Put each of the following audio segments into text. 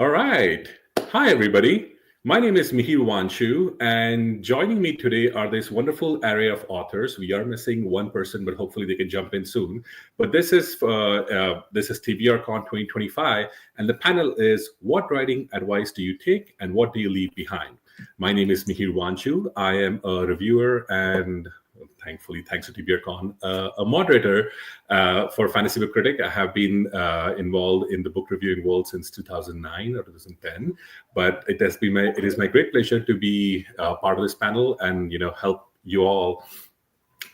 All right. Hi, everybody. My name is Mihir Wanchoo, and joining me today are this wonderful array of authors. We are missing one person, but hopefully they can jump in soon. But this is TBRCon 2025, and the panel is "What writing advice do you take, and what do you leave behind?" My name is Mihir Wanchoo. I am a reviewer and thankfully, thanks to TBRCon, a moderator for Fantasy Book Critic. I have been involved in the book reviewing world since 2009 or 2010, but it is my great pleasure to be part of this panel and help you all.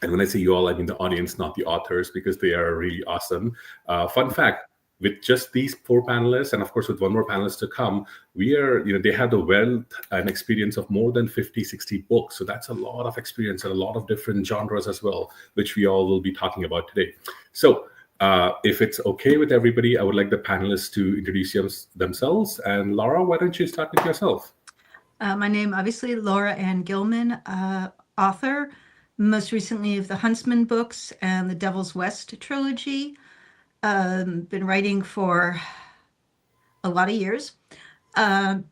And when I say you all, I mean the audience, not the authors, because they are really awesome. Fun fact: with just these four panelists, and of course with one more panelist to come, they have the wealth and experience of more than 50, 60 books. So that's a lot of experience and a lot of different genres as well, which we all will be talking about today. So if it's okay with everybody, I would like the panelists to introduce themselves. And Laura, why don't you start with yourself? My name, obviously, Laura Ann Gilman, author, most recently of the Huntsman books and the Devil's West trilogy. Been writing for a lot of years.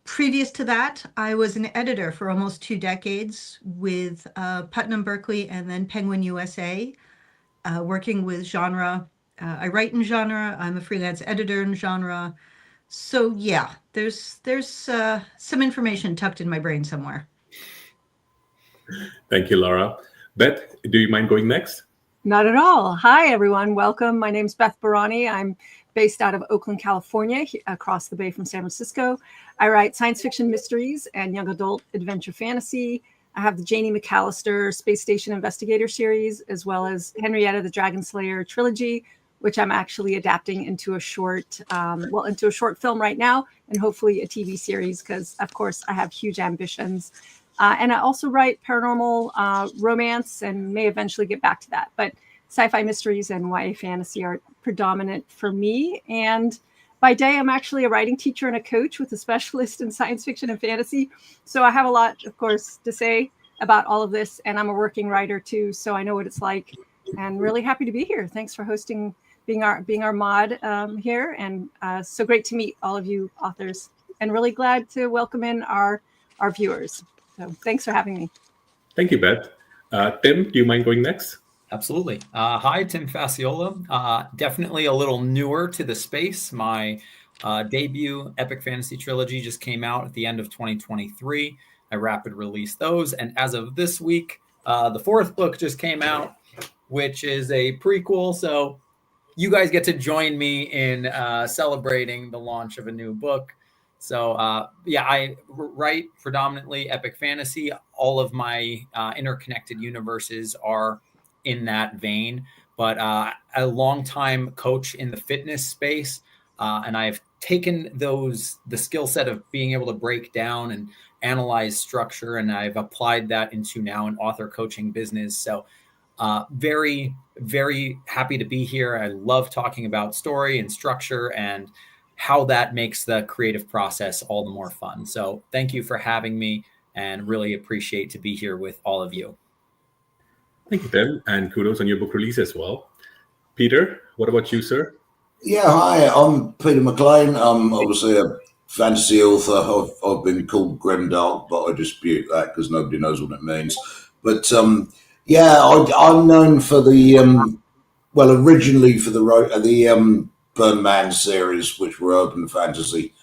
Previous to that, I was an editor for almost 2 decades with Putnam Berkeley and then Penguin USA, working with genre. I write in genre. I'm a freelance editor in genre. So yeah, there's some information tucked in my brain somewhere. Thank you, Laura. Beth, do you mind going next? Not at all. Hi, everyone. Welcome. My name's Beth Barany. I'm based out of Oakland, California, across the bay from San Francisco. I write science fiction mysteries and young adult adventure fantasy. I have the Janny McAllister Space Station Investigator series, as well as Henrietta the Dragon Slayer trilogy, which I'm actually adapting into a short film right now, and hopefully a TV series, because, of course, I have huge ambitions. And I also write paranormal romance and may eventually get back to that. But sci-fi mysteries and YA fantasy are predominant for me. And by day, I'm actually a writing teacher and a coach with a specialist in science fiction and fantasy. So I have a lot, of course, to say about all of this. And I'm a working writer, too, so I know what it's like. And really happy to be here. Thanks for hosting, being our mod here. And so great to meet all of you authors. And really glad to welcome in our viewers. So thanks for having me. Thank you, Beth. Tim, do you mind going next? Absolutely. Hi, Tim Facciola. Definitely a little newer to the space. My debut epic fantasy trilogy just came out at the end of 2023. I rapid released those. And as of this week, the 4th book just came out, which is a prequel. So you guys get to join me in celebrating the launch of a new book. So, I write predominantly epic fantasy. All of my interconnected universes are in that vein, but a longtime coach in the fitness space. And I've taken the skill set of being able to break down and analyze structure, and I've applied that into now an author coaching business. So very, very happy to be here. I love talking about story and structure and how that makes the creative process all the more fun. So thank you for having me, and really appreciate to be here with all of you. Thank you, Tim, and kudos on your book release as well. Peter, what about you, sir? Yeah, hi, I'm Peter McLean. I'm obviously a fantasy author. I've been called Grimdark, but I dispute that because nobody knows what it means. But I'm known for the originally for the Burn Man series, which were open fantasy.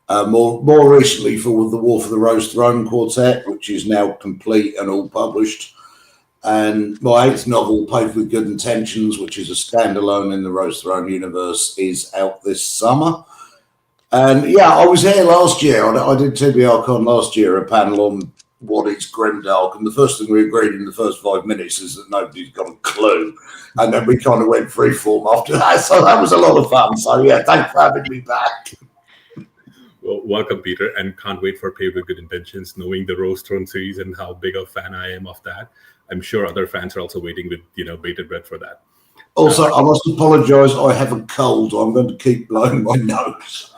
More recently for the War for the Rose Throne Quartet, which is now complete and all published. And my 8th novel, Paid with Good Intentions, which is a standalone in the Rose Throne universe, is out this summer. And yeah, I was here last year. I did TBRCon last year, a panel on what is Grimdark, and the first thing we agreed in the first 5 minutes is that nobody's got a clue, and then we kind of went freeform after that, so that was a lot of fun. So yeah, thanks for having me back. Well, welcome, Peter, and can't wait for Paid with Good Intentions, knowing the Rose Throne series and how big a fan I am of that. I'm sure other fans are also waiting with bated breath for that. Also, I must apologize, I have a cold. I'm going to keep blowing my nose.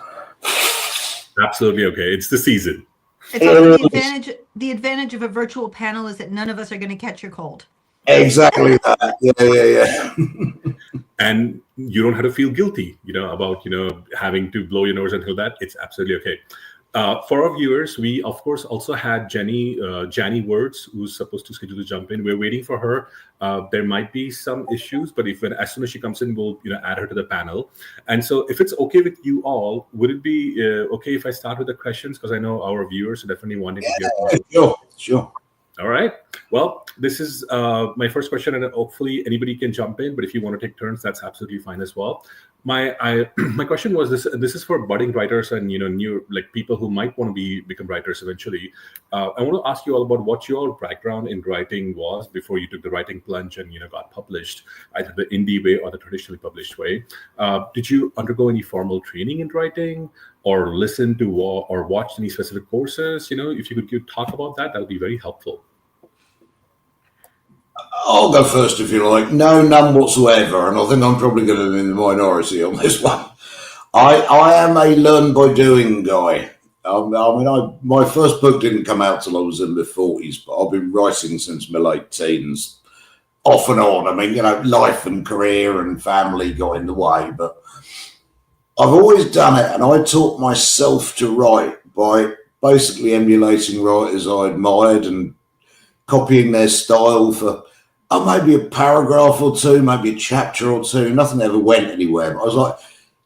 Absolutely okay. It's the season. It's also the advantage of a virtual panel is that none of us are going to catch your cold. Exactly that. Yeah. And you don't have to feel guilty, about, having to blow your nose until that. It's absolutely okay. For our viewers, we of course also had Janny Wurts, who's supposed to schedule to jump in. We're waiting for her. There might be some issues, but as soon as she comes in, we'll add her to the panel. And so, if it's okay with you all, would it be okay if I start with the questions? Because I know our viewers are definitely wanting to hear. Sure. All right. Well, this is my first question, and hopefully anybody can jump in. But if you want to take turns, that's absolutely fine as well. My question was this. This is for budding writers and new people who might want to become writers eventually. I want to ask you all about what your background in writing was before you took the writing plunge and got published, either the indie way or the traditionally published way. Did you undergo any formal training in writing, or listen to or watch any specific courses? If you could talk about that, that would be very helpful. I'll go first if you like. No, none whatsoever, and I think I'm probably going to be in the minority on this one. I am a learn by doing guy. My first book didn't come out till I was in my 40s, but I've been writing since my late teens, off and on. Life and career and family got in the way, but I've always done it, and I taught myself to write by basically emulating writers I admired and copying their style for maybe a paragraph or two, maybe a chapter or two. Nothing ever went anywhere. But I was like,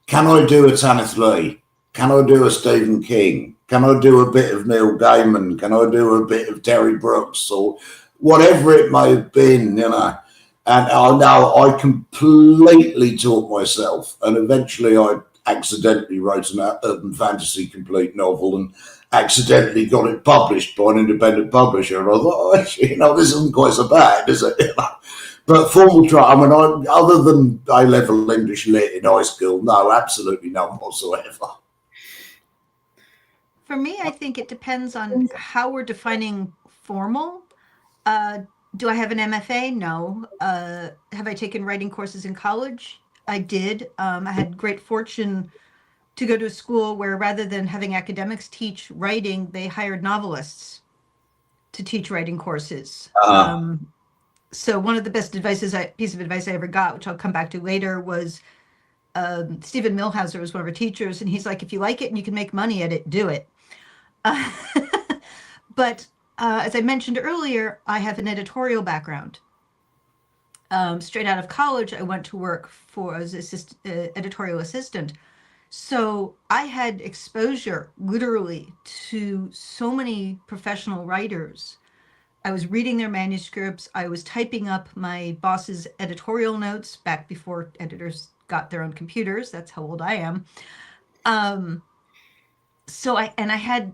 can I do a Tanith Lee? Can I do a Stephen King? Can I do a bit of Neil Gaiman? Can I do a bit of Terry Brooks or whatever it may have been, And I completely taught myself. And eventually I accidentally wrote an urban fantasy complete novel and accidentally got it published by an independent publisher. And I thought, this isn't quite so bad, is it? But formal training, other than A-level English lit in high school, no, absolutely none whatsoever. For me, I think it depends on how we're defining formal. Do I have an MFA? No. Have I taken writing courses in college? I did. I had great fortune to go to a school where rather than having academics teach writing, they hired novelists to teach writing courses. So one of the best piece of advice I ever got, which I'll come back to later, was Stephen Milhauser was one of our teachers, and he's like, if you like it and you can make money at it, do it. But as I mentioned earlier, I have an editorial background. Straight out of college, I went to work as editorial assistant. So I had exposure literally to so many professional writers. I was reading their manuscripts. I was typing up my boss's editorial notes back before editors got their own computers. That's how old I am. So I had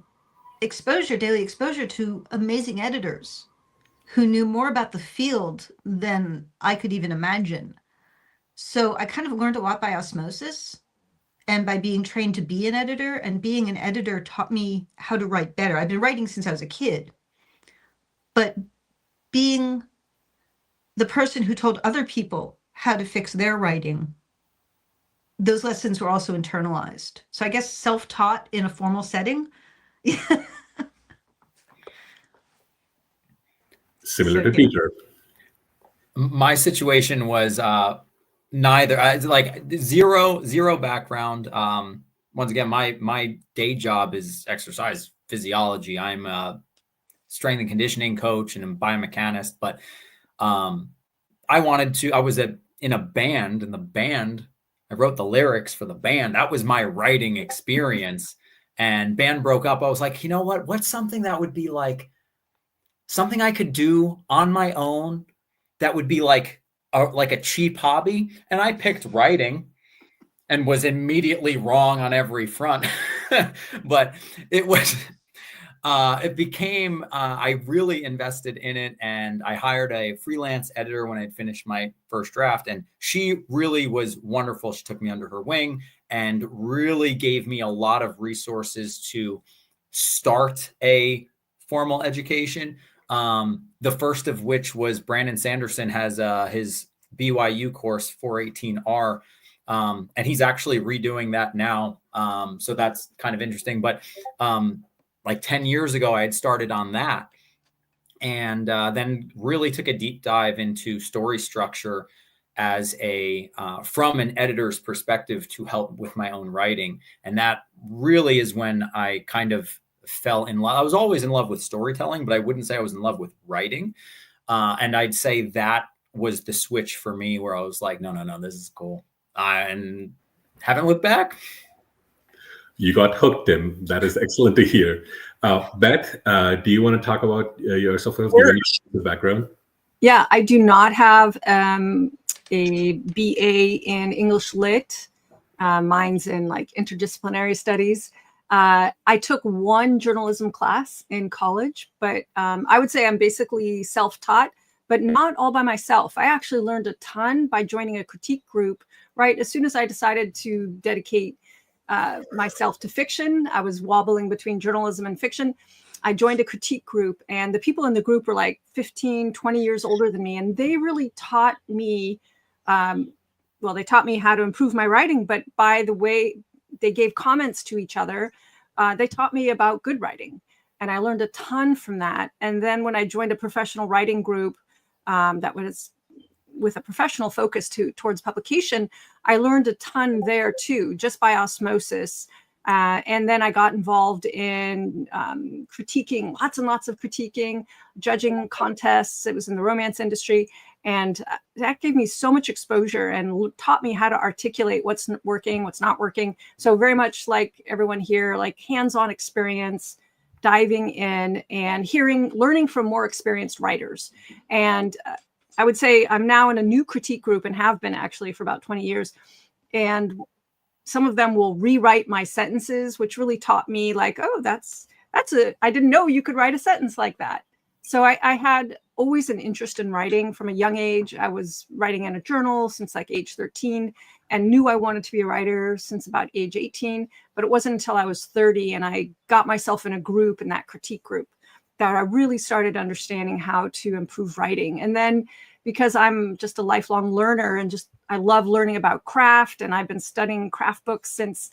daily exposure to amazing editors who knew more about the field than I could even imagine. So I kind of learned a lot by osmosis and by being trained to be an editor, and being an editor taught me how to write better. I've been writing since I was a kid, but being the person who told other people how to fix their writing, those lessons were also internalized. So I guess self-taught in a formal setting. Similar to Peter. My situation was neither. Like zero background. Once again, my day job is exercise physiology. I'm a strength and conditioning coach and a biomechanist. But I was in a band, and the band, I wrote the lyrics for the band. That was my writing experience. And band broke up. I was like, you know what? What's something that would be like something I could do on my own that would be like a cheap hobby? And I picked writing and was immediately wrong on every front. But it was, it became, I really invested in it, and I hired a freelance editor when I had finished my first draft, and she really was wonderful. She took me under her wing and really gave me a lot of resources to start a formal education. The first of which was Brandon Sanderson has his BYU course 418R, and he's actually redoing that now. So that's kind of interesting. But like 10 years ago, I had started on that, and then really took a deep dive into story structure as a from an editor's perspective to help with my own writing. And that really is when I kind of fell in love. I was always in love with storytelling, but I wouldn't say I was in love with writing. And I'd say that was the switch for me, where I was like, no, this is cool. And haven't looked back. You got hooked, Tim. That is excellent to hear. Beth, do you want to talk about yourself, given the background? Yeah, I do not have a BA in English Lit. Mine's in like interdisciplinary studies. I took one journalism class in college, but I would say I'm basically self-taught, but not all by myself. I actually learned a ton by joining a critique group, right? As soon as I decided to dedicate myself to fiction, I was wobbling between journalism and fiction. I joined a critique group, and the people in the group were like 15, 20 years older than me. And they really taught me, they taught me how to improve my writing, but by the way they gave comments to each other, they taught me about good writing. And I learned a ton from that. And then when I joined a professional writing group that was with a professional focus towards publication, I learned a ton there too, just by osmosis. And then I got involved in critiquing, lots and lots of critiquing, judging contests. It was in the romance industry. And that gave me so much exposure and taught me how to articulate what's working, what's not working. So very much like everyone here, like hands-on experience, diving in and learning from more experienced writers. And I would say I'm now in a new critique group, and have been actually for about 20 years. And some of them will rewrite my sentences, which really taught me like, oh, I didn't know you could write a sentence like that. So I had always an interest in writing from a young age. I was writing in a journal since like age 13 and knew I wanted to be a writer since about age 18. But it wasn't until I was 30 and I got myself in a group, in that critique group, that I really started understanding how to improve writing. And then because I'm just a lifelong learner and I love learning about craft, and I've been studying craft books since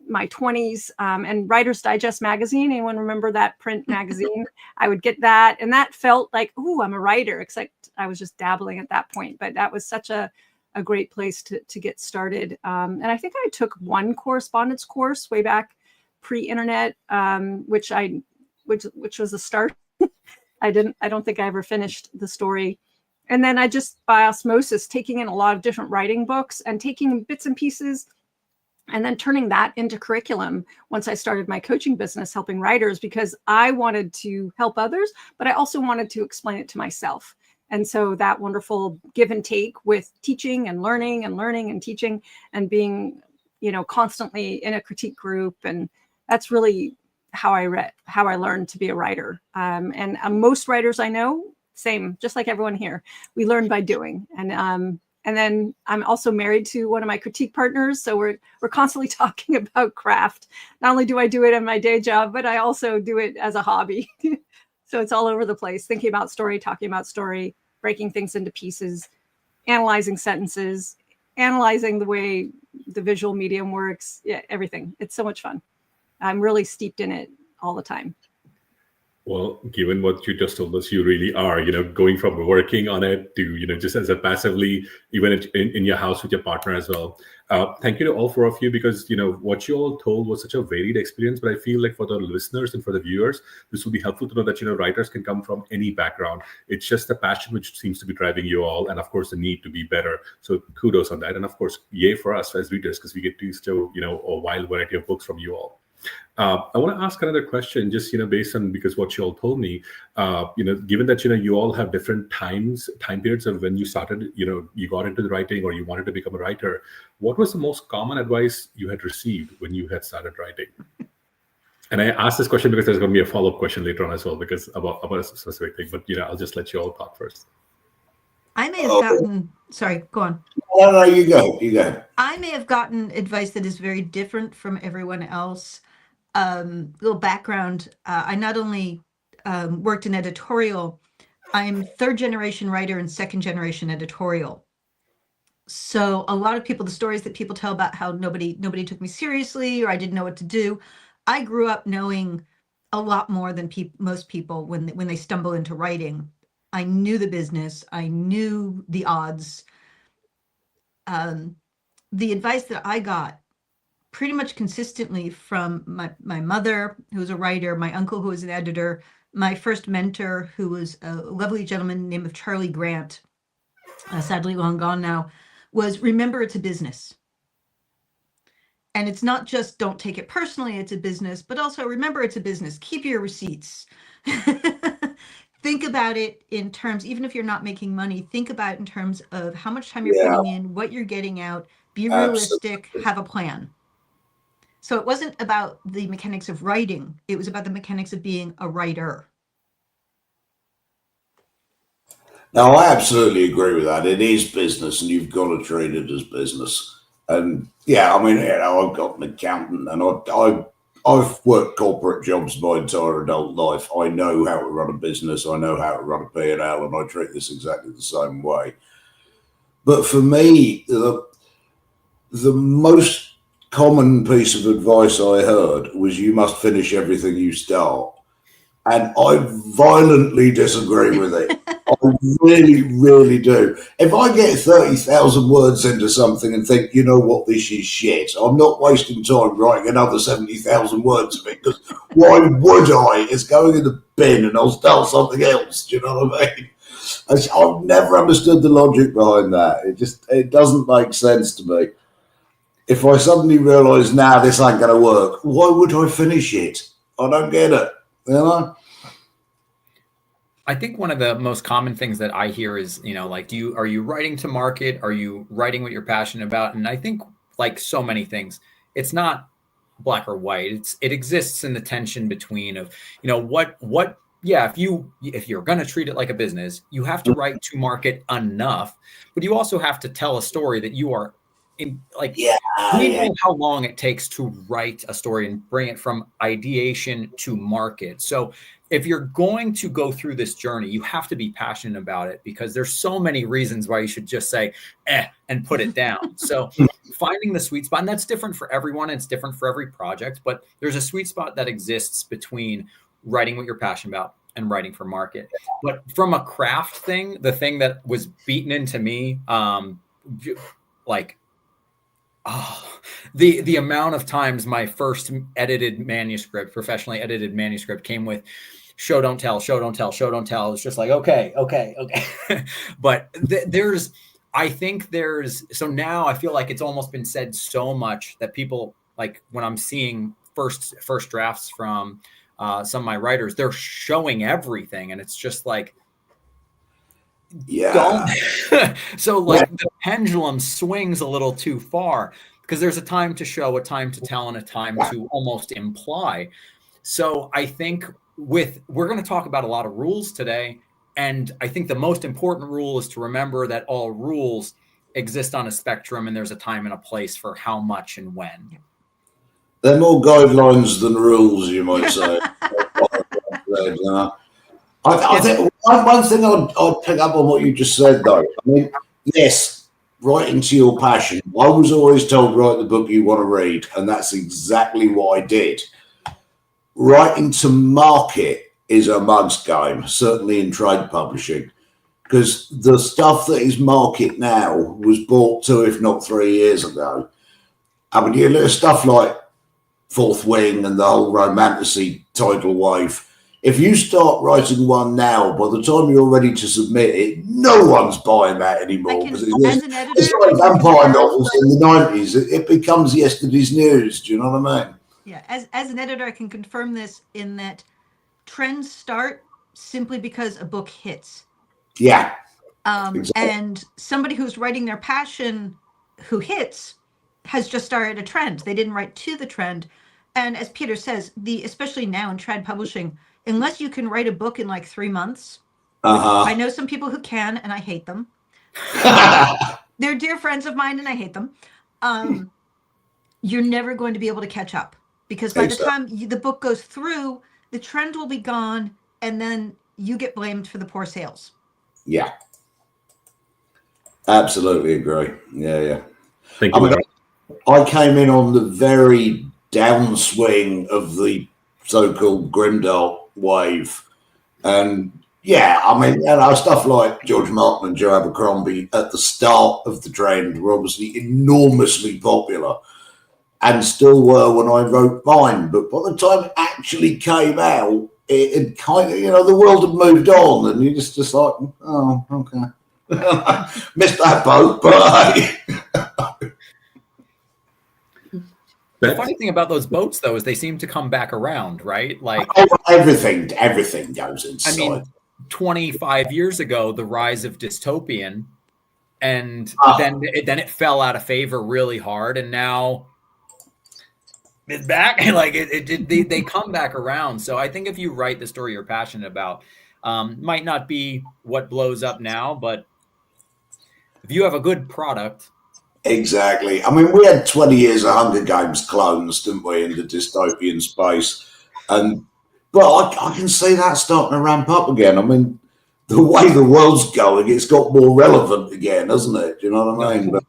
my 20s, and Writer's Digest magazine. Anyone remember that print magazine? I would get that, and that felt like, ooh, I'm a writer, except I was just dabbling at that point. But that was such a great place to get started. And I think I took one correspondence course way back pre-internet, which was a start. I don't think I ever finished the story. And then I just, by osmosis, taking in a lot of different writing books and taking bits and pieces and then turning that into curriculum once I started my coaching business, helping writers, because I wanted to help others, but I also wanted to explain it to myself. And so that wonderful give and take with teaching and learning and teaching and being, constantly in a critique group. And that's really how I learned to be a writer. And most writers I know, same, just like everyone here, we learn by doing. And then I'm also married to one of my critique partners. So we're constantly talking about craft. Not only do I do it in my day job, but I also do it as a hobby. So it's all over the place, thinking about story, talking about story, breaking things into pieces, analyzing sentences, analyzing the way the visual medium works. Yeah, everything. It's so much fun. I'm really steeped in it all the time. Well, given what you just told us, you really are, going from working on it to, just as a passively, even in your house with your partner as well. Thank you to all four of you, because, what you all told was such a varied experience. But I feel like for the listeners and for the viewers, this will be helpful to know that, writers can come from any background. It's just the passion which seems to be driving you all. And of course, the need to be better. So kudos on that. And of course, yay for us as readers, because we get to show, a wide variety of books from you all. I want to ask another question, just based on, because what you all told me, given that you all have different time periods of when you started, you got into the writing or you wanted to become a writer. What was the most common advice you had received when you had started writing? And I asked this question because there's going to be a follow-up question later on as well, because about a specific thing. But I'll just let you all talk first. I may have gotten. Sorry, go on. No, you go. I may have gotten advice that is very different from everyone else. Little background, I not only worked in editorial, I'm third generation writer and second generation editorial. So a lot of people, the stories that people tell about how nobody took me seriously or I didn't know what to do, I grew up knowing a lot more than most people when they stumble into writing. I knew the business, I knew the odds, the advice that I got pretty much consistently from my mother, who was a writer, my uncle, who was an editor, my first mentor, who was a lovely gentleman named Charlie Grant, sadly long gone now, was remember it's a business. And it's not just don't take it personally, it's a business, but also remember it's a business. Keep your receipts. Think about it in terms, even if you're not making money, think about it in terms of how much time you're putting in, what you're getting out, be realistic, Absolutely. have a plan. So it wasn't about the mechanics of writing. It was about the mechanics of being a writer. No, I absolutely agree with that. It is business, and you've got to treat it as business. And yeah, I mean, I've got an accountant, and I've worked corporate jobs my entire adult life. I know how to run a business. I know how to run a P&L, and I treat this exactly the same way. But for me, the most common piece of advice I heard was you must finish everything you start. And I violently disagree with it. I really, really do. If I get 30,000 words into something and think, you know what, this is shit, I'm not wasting time writing another 70,000 words of it, because why would I? It's going in the bin and I'll start something else. Do you know what I mean? I've never understood the logic behind that. It doesn't make sense to me. If I suddenly realise, now this ain't going to work, why would I finish it? I don't get it. You know? I think one of the most common things that I hear is, like, are you writing to market? Are you writing what you're passionate about? And I think, like so many things, it's not black or white. It exists in the tension between of, if you're going to treat it like a business, you have to write to market enough, but you also have to tell a story that you are we know how long it takes to write a story and bring it from ideation to market. So if you're going to go through this journey, you have to be passionate about it, because there's so many reasons why you should just say, and put it down. So finding the sweet spot, and that's different for everyone. It's different for every project, but there's a sweet spot that exists between writing what you're passionate about and writing for market. But from a craft thing, the thing that was beaten into me, the amount of times my first professionally edited manuscript came with show, don't tell, show, don't tell, show, don't tell. It's just like, okay. But so now I feel like it's almost been said so much that people, like, when I'm seeing first drafts from some of my writers, they're showing everything. And it's just like, don't. So the pendulum swings a little too far, because there's a time to show, a time to tell, and a time to almost imply. So I think we're going to talk about a lot of rules today. And I think the most important rule is to remember that all rules exist on a spectrum, and there's a time and a place for how much and when. They're more guidelines than rules, you might say. I think one thing I'd pick up on what you just said, though. I mean, yes, writing to your passion. I was always told, write the book you want to read, and that's exactly what I did. Writing to market is a mug's game, certainly in trade publishing, because the stuff that is market now was bought 2, if not 3 years ago. I mean, you look at stuff like Fourth Wing and the whole romantasy tidal wave. If you start writing one now, by the time you're ready to submit it, no one's buying that anymore. It's like vampire novels in the 90s. It becomes yesterday's news. Do you know what I mean? Yeah, as an editor, I can confirm this in that trends start simply because a book hits. Yeah. Exactly. And somebody who's writing their passion who hits has just started a trend. They didn't write to the trend. And as Peter says, especially now in trad publishing, unless you can write a book in like 3 months, I know some people who can, and I hate them. They're dear friends of mine, and I hate them. You're never going to be able to catch up, because by the time the book goes through, the trend will be gone, and then you get blamed for the poor sales. Yeah. Absolutely agree. Yeah. Thank you. I came in on the very downswing of the so-called grimdark wave, and Yeah, I mean, stuff like George Martin and Joe Abercrombie at the start of the trend were obviously enormously popular and still were when I wrote mine. But by the time it actually came out, it kind of, the world had moved on, and you just like, oh, okay. Missed that boat, but hey. The funny thing about those boats, though, is they seem to come back around, right? Like everything goes inside. I mean, 25 years ago, the rise of dystopian, and then it fell out of favor really hard, and now it's back. Like they come back around. So I think if you write the story you're passionate about, might not be what blows up now, but if you have a good product. Exactly. I mean, we had 20 years of Hunger Games clones, didn't we, in the dystopian space? But I can see that starting to ramp up again. I mean, the way the world's going, it's got more relevant again, hasn't it? Do you know what I mean? But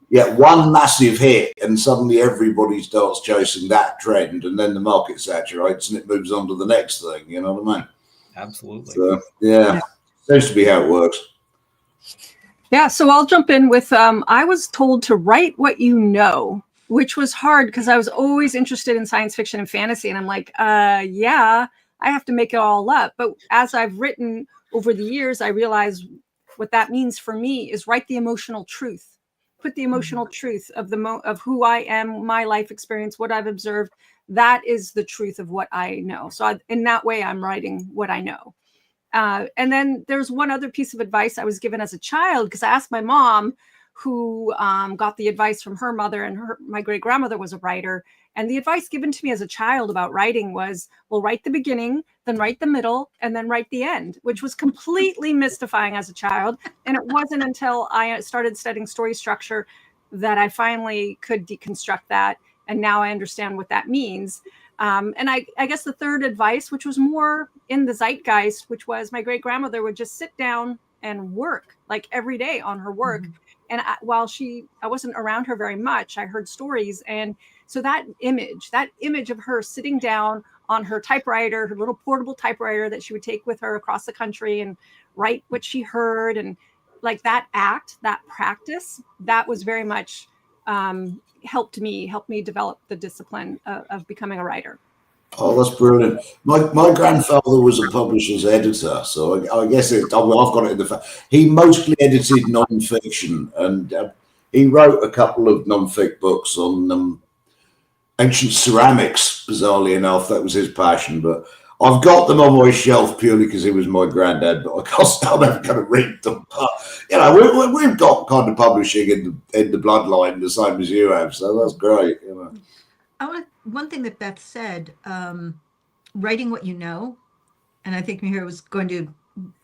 yeah, one massive hit, and suddenly everybody starts chasing that trend, and then the market saturates and it moves on to the next thing. You know what I mean? Absolutely. So, yeah, seems to be how it works. Yeah, so I'll jump in with, I was told to write what you know, which was hard because I was always interested in science fiction and fantasy. And I'm like, yeah, I have to make it all up. But as I've written over the years, I realized what that means for me is write the emotional truth. Put the emotional truth of of who I am, my life experience, what I've observed. That is the truth of what I know. So in that way, I'm writing what I know. And then there's one other piece of advice I was given as a child, because I asked my mom, who got the advice from her mother, and my great grandmother was a writer. And the advice given to me as a child about writing was, well, write the beginning, then write the middle, and then write the end, which was completely mystifying as a child. And it wasn't until I started studying story structure that I finally could deconstruct that. And now I understand what that means. And I guess the third advice, which was more in the zeitgeist, which was my great grandmother would just sit down and work like every day on her work. Mm-hmm. And while I wasn't around her very much, I heard stories. And so that image of her sitting down on her typewriter, her little portable typewriter that she would take with her across the country and write what she heard, and like that practice, that was very much helped me develop the discipline of becoming a writer. Oh, that's brilliant. My grandfather was a publisher's editor, so I guess I've got it in the he mostly edited non-fiction, and he wrote a couple of non-fic books on ancient ceramics, bizarrely enough. That was his passion, but I've got them on my shelf purely because he was my granddad, but I'm never going to read them. But, we've got kind of publishing in the bloodline the same as you have, so that's great. One thing that Beth said, writing what you know, and I think Mihir was going to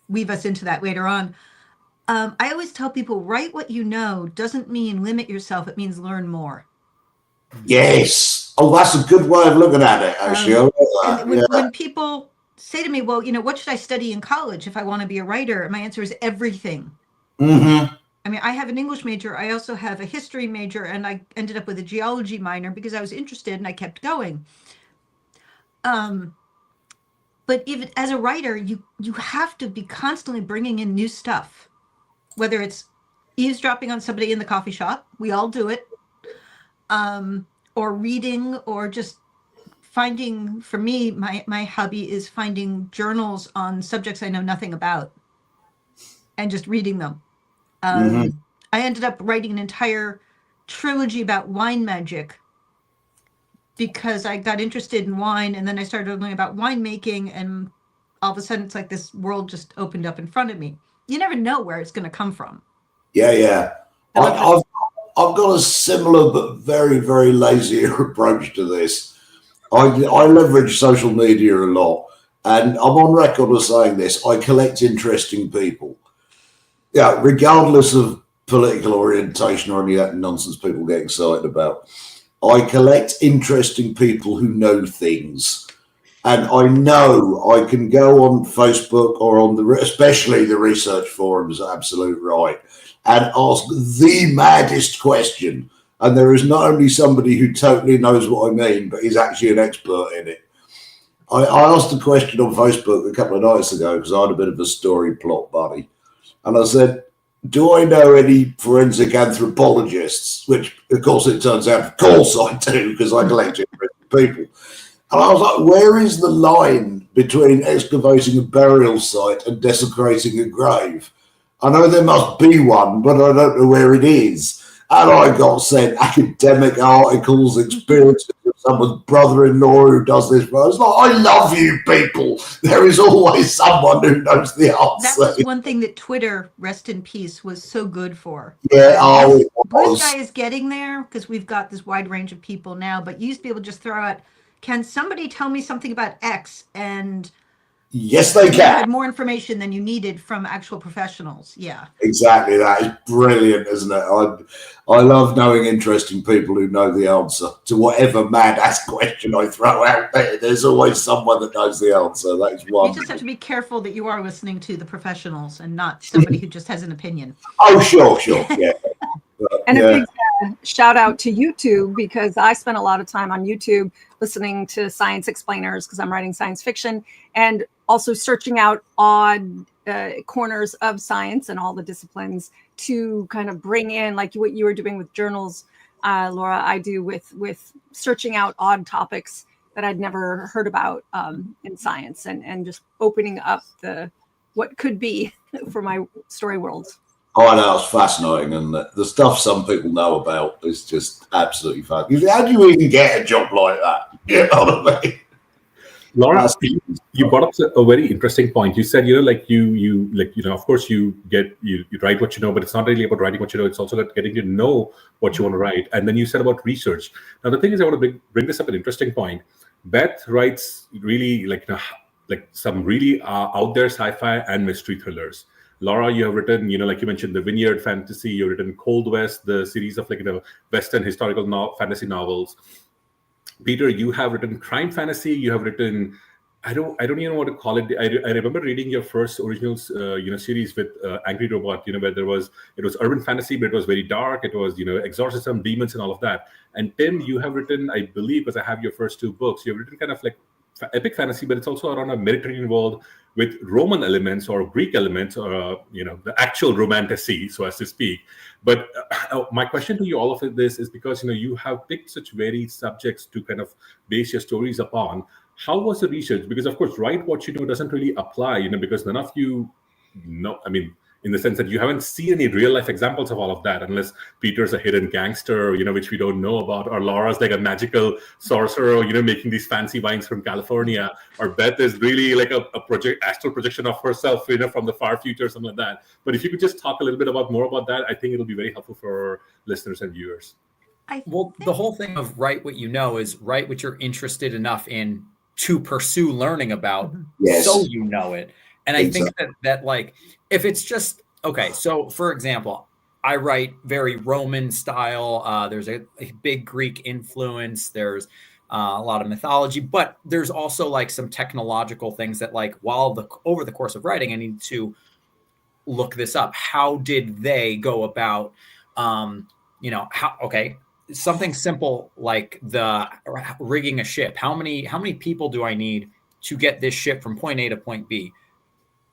weave us into that later on. I always tell people, write what you know doesn't mean limit yourself. It means learn more. Yes. Oh, that's a good way of looking at it, actually. When people say to me, well, what should I study in college if I want to be a writer? My answer is everything. Mm-hmm. I mean, I have an English major. I also have a history major, and I ended up with a geology minor because I was interested and I kept going. But even as a writer, you have to be constantly bringing in new stuff, whether it's eavesdropping on somebody in the coffee shop. We all do it. Or reading, or just finding, for me, my hobby is finding journals on subjects I know nothing about and just reading them. I ended up writing an entire trilogy about wine magic because I got interested in wine, and then I started learning about winemaking, and all of a sudden it's like this world just opened up in front of me. You never know where it's going to come from. Yeah. I've got a similar but very, very lazy approach to this. I leverage social media a lot, and I'm on record as saying this. I collect interesting people. Yeah, regardless of political orientation or any of that nonsense people get excited about. I collect interesting people who know things. And I know I can go on Facebook or on especially the research forums, absolute right, and ask the maddest question. And there is not only somebody who totally knows what I mean, but is actually an expert in it. I asked a question on Facebook a couple of nights ago because I had a bit of a story plot buddy. And I said, do I know any forensic anthropologists? Which, of course, it turns out, of course I do, because I collect people. And I was like, where is the line between excavating a burial site and desecrating a grave? I know there must be one, but I don't know where it is. And I got sent academic articles, experiences of someone's brother-in-law who does this. But I was like, I love you people. There is always someone who knows the answer. That was one thing that Twitter, rest in peace, was so good for. Yeah, it Blue was. Sky is getting there because we've got this wide range of people now, but you used to be able to just throw out, can somebody tell me something about X? And Yes, they you can. had more information than you needed from actual professionals. Yeah. Exactly. That is brilliant, isn't it? I love knowing interesting people who know the answer to whatever mad-ass question I throw out there. There's always someone that knows the answer. That is You wonderful. just have to be careful that you are listening to the professionals and not somebody who just has an opinion. Oh, sure, yeah. But, And yeah. a big shout out to YouTube, because I spent a lot of time on YouTube listening to science explainers because I'm writing science fiction, and also searching out odd corners of science and all the disciplines to kind of bring in, like what you were doing with journals, Laura, I do with searching out odd topics that I'd never heard about in science, and just opening up what could be for my story worlds. Oh, I know, it's fascinating, and the stuff some people know about is just absolutely fascinating. How do you even get a job like that? You know what I mean? Laura, you brought up a very interesting point. You said, of course you write what you know, but it's not really about writing what you know. It's also about getting to know what you want to write. And then you said about research. Now, the thing is, I want to bring this up an interesting point. Beth writes really like some really out there sci-fi and mystery thrillers. Laura, you have written, like you mentioned, the Vineyard fantasy. You've written Cold West, the series of Western historical fantasy novels. Peter, you have written crime fantasy. You have written, I don't even know what to call it. I remember reading your first original, series with Angry Robot. Where it was urban fantasy, but it was very dark. It was, exorcism, demons, and all of that. And Tim, you have written, I believe, because I have your first two books, you have written kind of like epic fantasy, but it's also around a Mediterranean world with Roman elements or Greek elements, or the actual romantasy, so as to speak. But my question to you, all of this, is because you have picked such varied subjects to kind of base your stories upon. How was the research? Because of course, write what you know doesn't really apply, because none of you know. I mean, in the sense that you haven't seen any real life examples of all of that, unless Peter's a hidden gangster, which we don't know about, or Laura's like a magical sorcerer, making these fancy wines from California, or Beth is really like a astral projection of herself, from the far future, something like that. But if you could just talk a little bit more about that, I think it'll be very helpful for listeners and viewers. The whole thing of write what you know is write what you're interested enough in to pursue learning about, Yes. so you know it. And I think that like, if it's just, okay, so for example, I write very Roman style. There's a big Greek influence. There's a lot of mythology, but there's also like some technological things that like, over the course of writing, I need to look this up. How did they go about, something simple like the rigging a ship. How many people do I need to get this ship from point A to point B?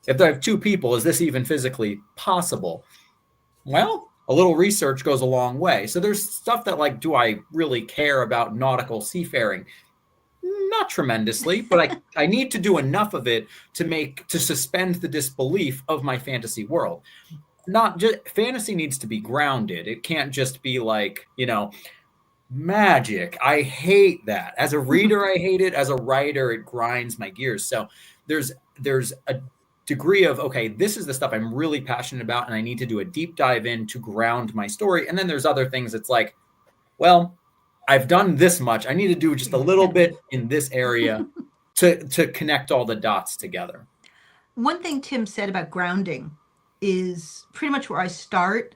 If I have two people, is this even physically possible? Well, a little research goes a long way. So there's stuff that like, do I really care about nautical seafaring? Not tremendously, but I need to do enough of it to suspend the disbelief of my fantasy world. Not just fantasy needs to be grounded. It can't just be like, magic. I hate that. As a reader, I hate it. As a writer, it grinds my gears. So there's a degree of, okay, this is the stuff I'm really passionate about, and I need to do a deep dive in to ground my story. And then there's other things. It's like, well, I've done this much. I need to do just a little bit in this area to connect all the dots together. One thing Tim said about grounding is pretty much where I start,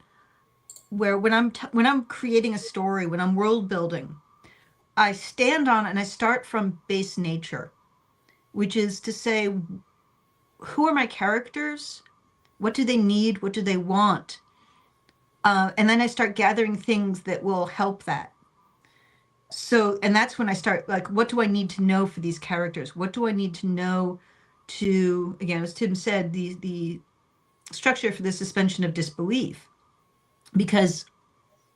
where when I'm creating a story, when I'm world building, I stand on and I start from base nature, which is to say, who are my characters? What do they need? What do they want? And then I start gathering things that will help that. So, and that's when I start, like, what do I need to know for these characters? What do I need to know to, again, as Tim said, the structure for the suspension of disbelief? Because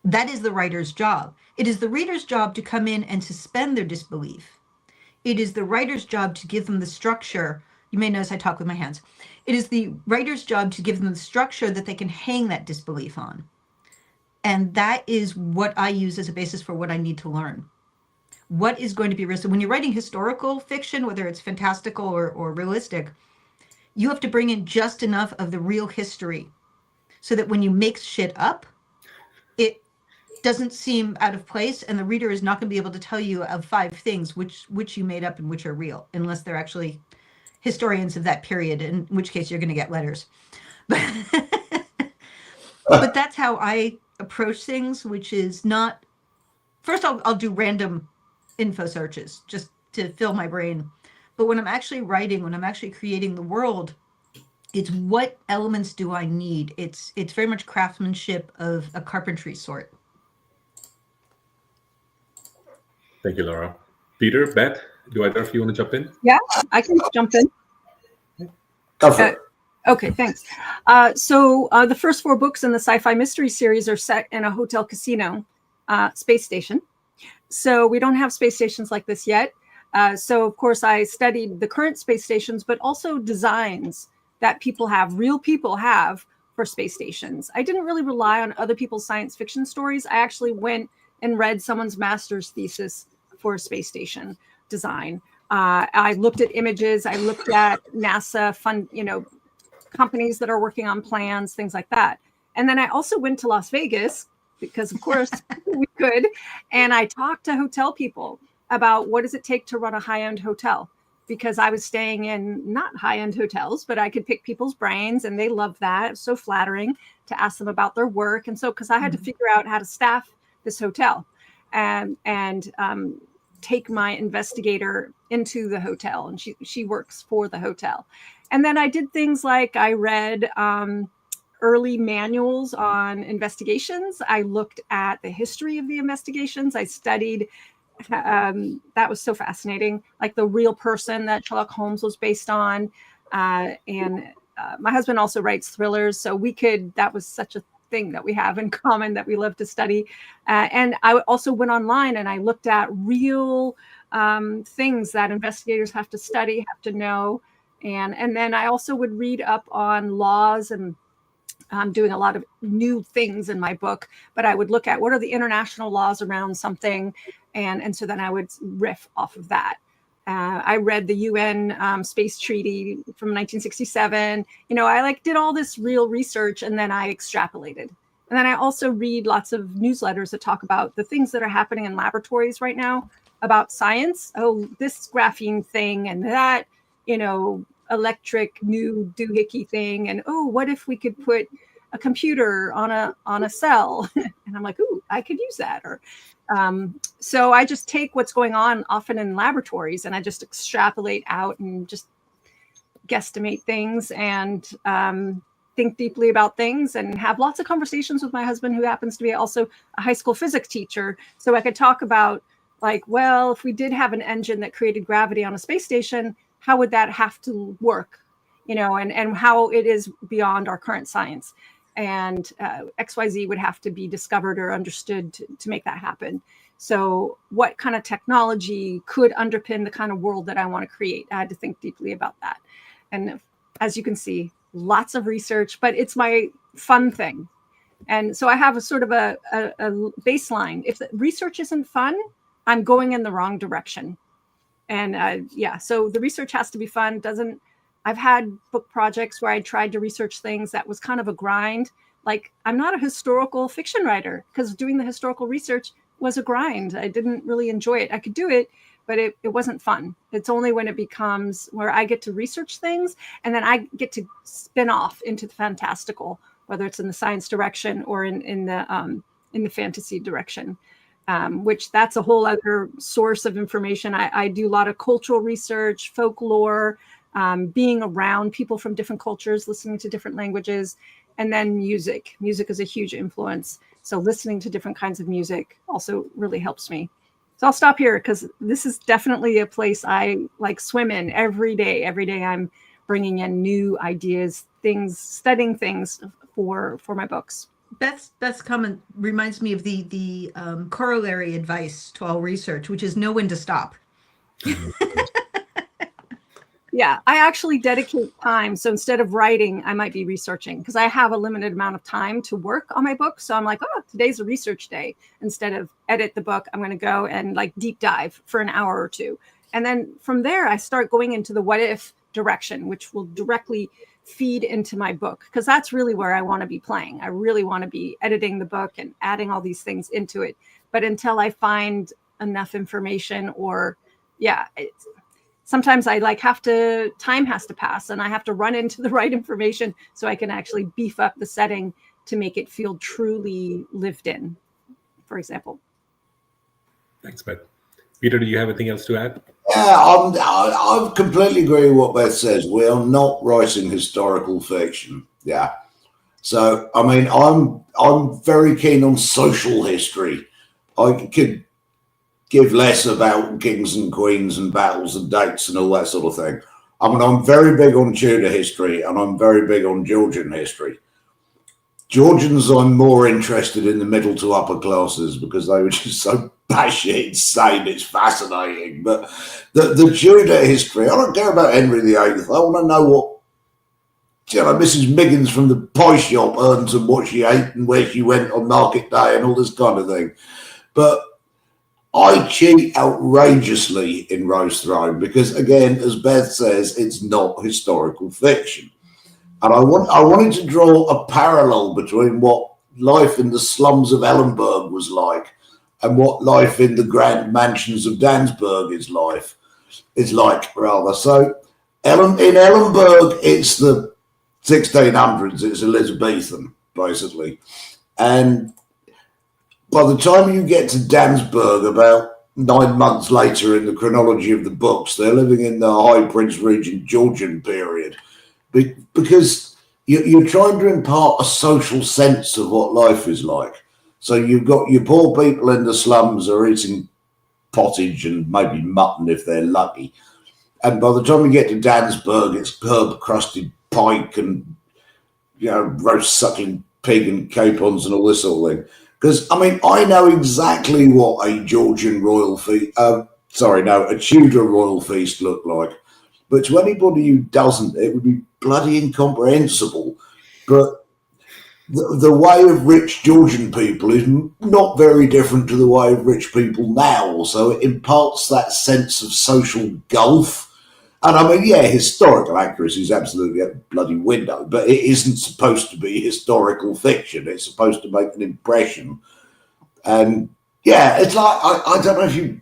that is the writer's job. It is the reader's job to come in and suspend their disbelief. It is the writer's job to give them the structure. You may notice I talk with my hands. It is the writer's job to give them the structure that they can hang that disbelief on. And that is what I use as a basis for what I need to learn. What is going to be realistic? When you're writing historical fiction, whether it's fantastical or realistic, you have to bring in just enough of the real history so that when you make shit up, it doesn't seem out of place, and the reader is not going to be able to tell you of 5 things which you made up and which are real, unless they're actually historians of that period, in which case you're going to get letters. But that's how I approach things, which is not, first I'll do random info searches just to fill my brain. But when I'm actually writing, when I'm actually creating the world, it's what elements do I need? It's very much craftsmanship of a carpentry sort. Thank you, Laura. Peter, Beth, do either of you want to jump in? Yeah, I can jump in. Go for it. Okay, thanks. So the first 4 books in the Sci-Fi Mystery series are set in a hotel casino space station. So we don't have space stations like this yet. So, of course, I studied the current space stations, but also designs that real people have for space stations. I didn't really rely on other people's science fiction stories. I actually went and read someone's master's thesis for a space station design. I looked at images. I looked at NASA companies that are working on plans, things like that. And then I also went to Las Vegas because, of course, we could. And I talked to hotel people about what does it take to run a high-end hotel, because I was staying in not high-end hotels, but I could pick people's brains, and they loved that. It was so flattering to ask them about their work. And so, because I had to figure out how to staff this hotel and take my investigator into the hotel, and she works for the hotel. And then I did things like I read early manuals on investigations. I looked at the history of the investigations. I studied, that was so fascinating, like the real person that Sherlock Holmes was based on. And my husband also writes thrillers. So that was such a thing that we have in common that we love to study. And I also went online and I looked at real things that investigators have to study, have to know. And then I also would read up on laws, and I'm doing a lot of new things in my book, but I would look at what are the international laws around something. And so then I would riff off of that. I read the UN Space Treaty from 1967. I did all this real research, and then I extrapolated. And then I also read lots of newsletters that talk about the things that are happening in laboratories right now about science. Oh, this graphene thing and that, electric new doohickey thing. And, oh, what if we could put a computer on a cell? And I'm like, ooh, I could use that. Or so I just take what's going on often in laboratories, and I just extrapolate out and just guesstimate things and think deeply about things, and have lots of conversations with my husband, who happens to be also a high school physics teacher. So I could talk about, well, if we did have an engine that created gravity on a space station, how would that have to work? And how it is beyond our current science. And XYZ would have to be discovered or understood to make that happen. So what kind of technology could underpin the kind of world that I want to create? I had to think deeply about that. And as you can see, lots of research, but it's my fun thing. And so I have a sort of a baseline. If the research isn't fun, I'm going in the wrong direction. And so the research has to be fun. I've had book projects where I tried to research things that was kind of a grind. I'm not a historical fiction writer, because doing the historical research was a grind. I didn't really enjoy it. I could do it, but it wasn't fun. It's only when it becomes where I get to research things, and then I get to spin off into the fantastical, whether it's in the science direction or in the fantasy direction. Which that's a whole other source of information. I do a lot of cultural research, folklore, being around people from different cultures, listening to different languages, and then music. Music is a huge influence. So listening to different kinds of music also really helps me. So I'll stop here because this is definitely a place I like swim in every day. Every day I'm bringing in new ideas, things, studying things for my books. Beth's comment reminds me of the corollary advice to all research, which is know when to stop. Yeah, I actually dedicate time. So instead of writing, I might be researching because I have a limited amount of time to work on my book. So I'm like, oh, today's a research day. Instead of edit the book, I'm going to go and like deep dive for an hour or two. And then from there, I start going into the what if direction, which will directly feed into my book because that's really where I want to be playing. I really want to be editing the book and adding all these things into it. But until I find enough information or, yeah, sometimes I like time has to pass and I have to run into the right information so I can actually beef up the setting to make it feel truly lived in, for example. Thanks, Beth. Peter, do you have anything else to add? Yeah, I completely agree with what Beth says. We are not writing historical fiction. Yeah. So, I mean, I'm very keen on social history. I could give less about kings and queens and battles and dates and all that sort of thing. I mean, I'm very big on Tudor history and I'm very big on Georgian history. Georgians, I'm more interested in the middle to upper classes because they were just so batshit insane. It's fascinating. But the Tudor history, I don't care about Henry VIII. I want to know what, Mrs. Miggins from the pie shop earned and what she ate and where she went on market day and all this kind of thing. But I cheat outrageously in Rose Throne because, again, as Beth says, it's not historical fiction. And I wanted to draw a parallel between what life in the slums of Ellenberg was like and what life in the grand mansions of Dansburg is like, rather. So in Ellenberg, it's the 1600s, it's Elizabethan, basically. And by the time you get to Dansburg, about 9 months later in the chronology of the books, they're living in the High Prince Regent Georgian period. Because you're trying to impart a social sense of what life is like. So you've got your poor people in the slums are eating pottage and maybe mutton if they're lucky. And by the time you get to Dansburg, it's herb-crusted pike and, roast suckling pig and capons and all this sort of thing. Because, I mean, I know exactly what a Georgian royal feast, a Tudor royal feast looked like. But to anybody who doesn't, it would be bloody incomprehensible. But the way of rich Georgian people is not very different to the way of rich people now. So it imparts that sense of social gulf. And I mean, yeah, historical accuracy is absolutely a bloody window, but it isn't supposed to be historical fiction. It's supposed to make an impression. And yeah, it's like, I don't know if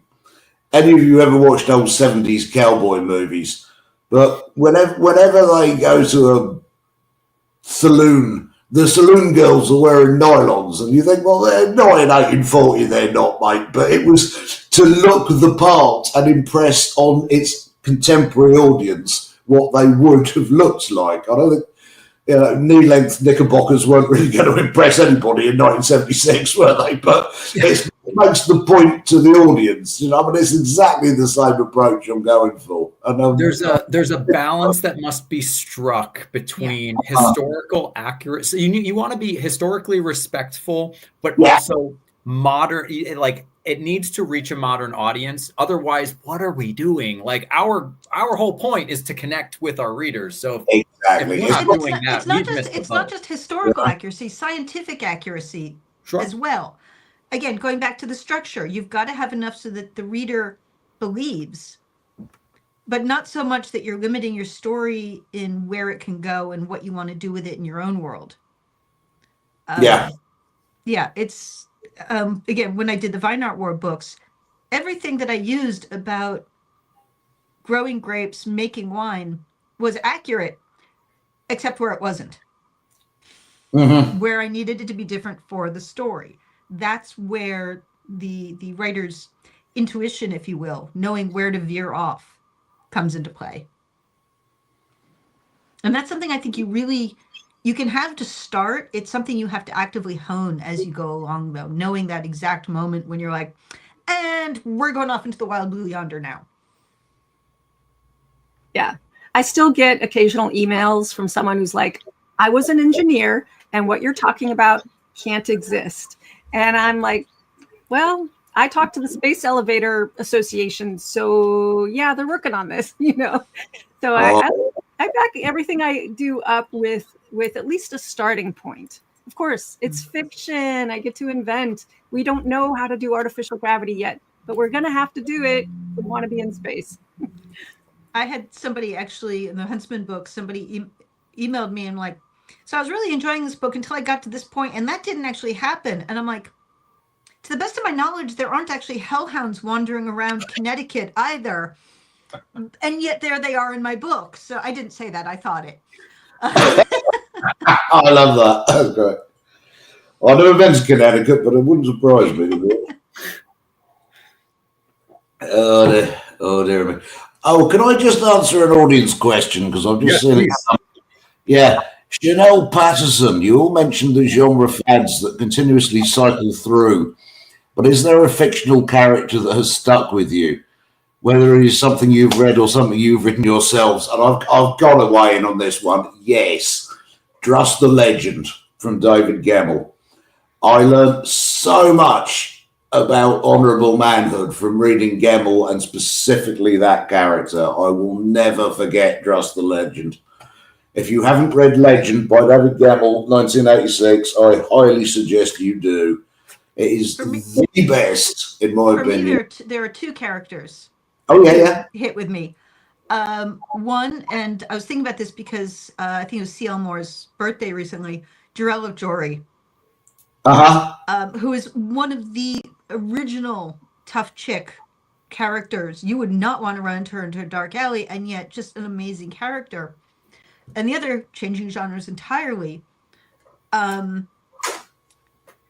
any of you ever watched old 70s cowboy movies, but whenever they go to a saloon, the saloon girls are wearing nylons, and you think, well, they're not in 1840, they're not, mate. But it was to look the part and impress on its contemporary audience what they would have looked like. I don't think, knee-length knickerbockers weren't really going to impress anybody in 1976, were they? But it makes the point to the audience. It's exactly the same approach I'm going for. And there's a balance that must be struck between historical accuracy. You want to be historically respectful, but also modern. Like, it needs to reach a modern audience. Otherwise, what are we doing? Like, our whole point is to connect with our readers. So exactly, it's not just historical accuracy, scientific accuracy as well. Again, going back to the structure, you've got to have enough so that the reader believes, but not so much that you're limiting your story in where it can go and what you want to do with it in your own world. It's again, when I did the Vine Art War books, everything that I used about growing grapes, making wine was accurate, except where it wasn't. Where I needed it to be different for the story. That's where the writer's intuition, if you will, knowing where to veer off, comes into play. And that's something I think you can have to start. It's something you have to actively hone as you go along, though, knowing that exact moment when you're like, and we're going off into the wild blue yonder now. Yeah. I still get occasional emails from someone who's like, I was an engineer and what you're talking about can't exist. And I'm like, well, I talked to the Space Elevator Association. So yeah, they're working on this, you know? So I back everything I do up with at least a starting point. Of course, it's fiction. I get to invent. We don't know how to do artificial gravity yet, but we're going to have to do it. We want to be in space. I had somebody actually in the Huntsman book, somebody emailed me and like, so I was really enjoying this book until I got to this point, and that didn't actually happen. And I'm like, to the best of my knowledge, there aren't actually hellhounds wandering around Connecticut either. And yet there they are in my book. So I didn't say that. I thought it. I love that. That's great. I never been to Connecticut, but it wouldn't surprise me. Oh dear me. Oh, can I just answer an audience question? Because I've just seen it. Yeah. Chanel Patterson, you all mentioned the genre fads that continuously cycle through, but is there a fictional character that has stuck with you? Whether it is something you've read or something you've written yourselves. And I've got to weigh in on this one. Yes. Trust the Legend from David Gemmell. I learned so much about honourable manhood from reading Gemmell and specifically that character. I will never forget Trust the Legend. If you haven't read Legend by David Gemmell, 1986, I highly suggest you do. It is the best, in my opinion. There are two characters. Oh, yeah. Hit with me. One, and I was thinking about this because I think it was C.L. Moore's birthday recently, Jarell of Jory. Who is one of the original tough chick characters. You would not want to run into her into a dark alley, and yet just an amazing character. And the other, changing genres entirely,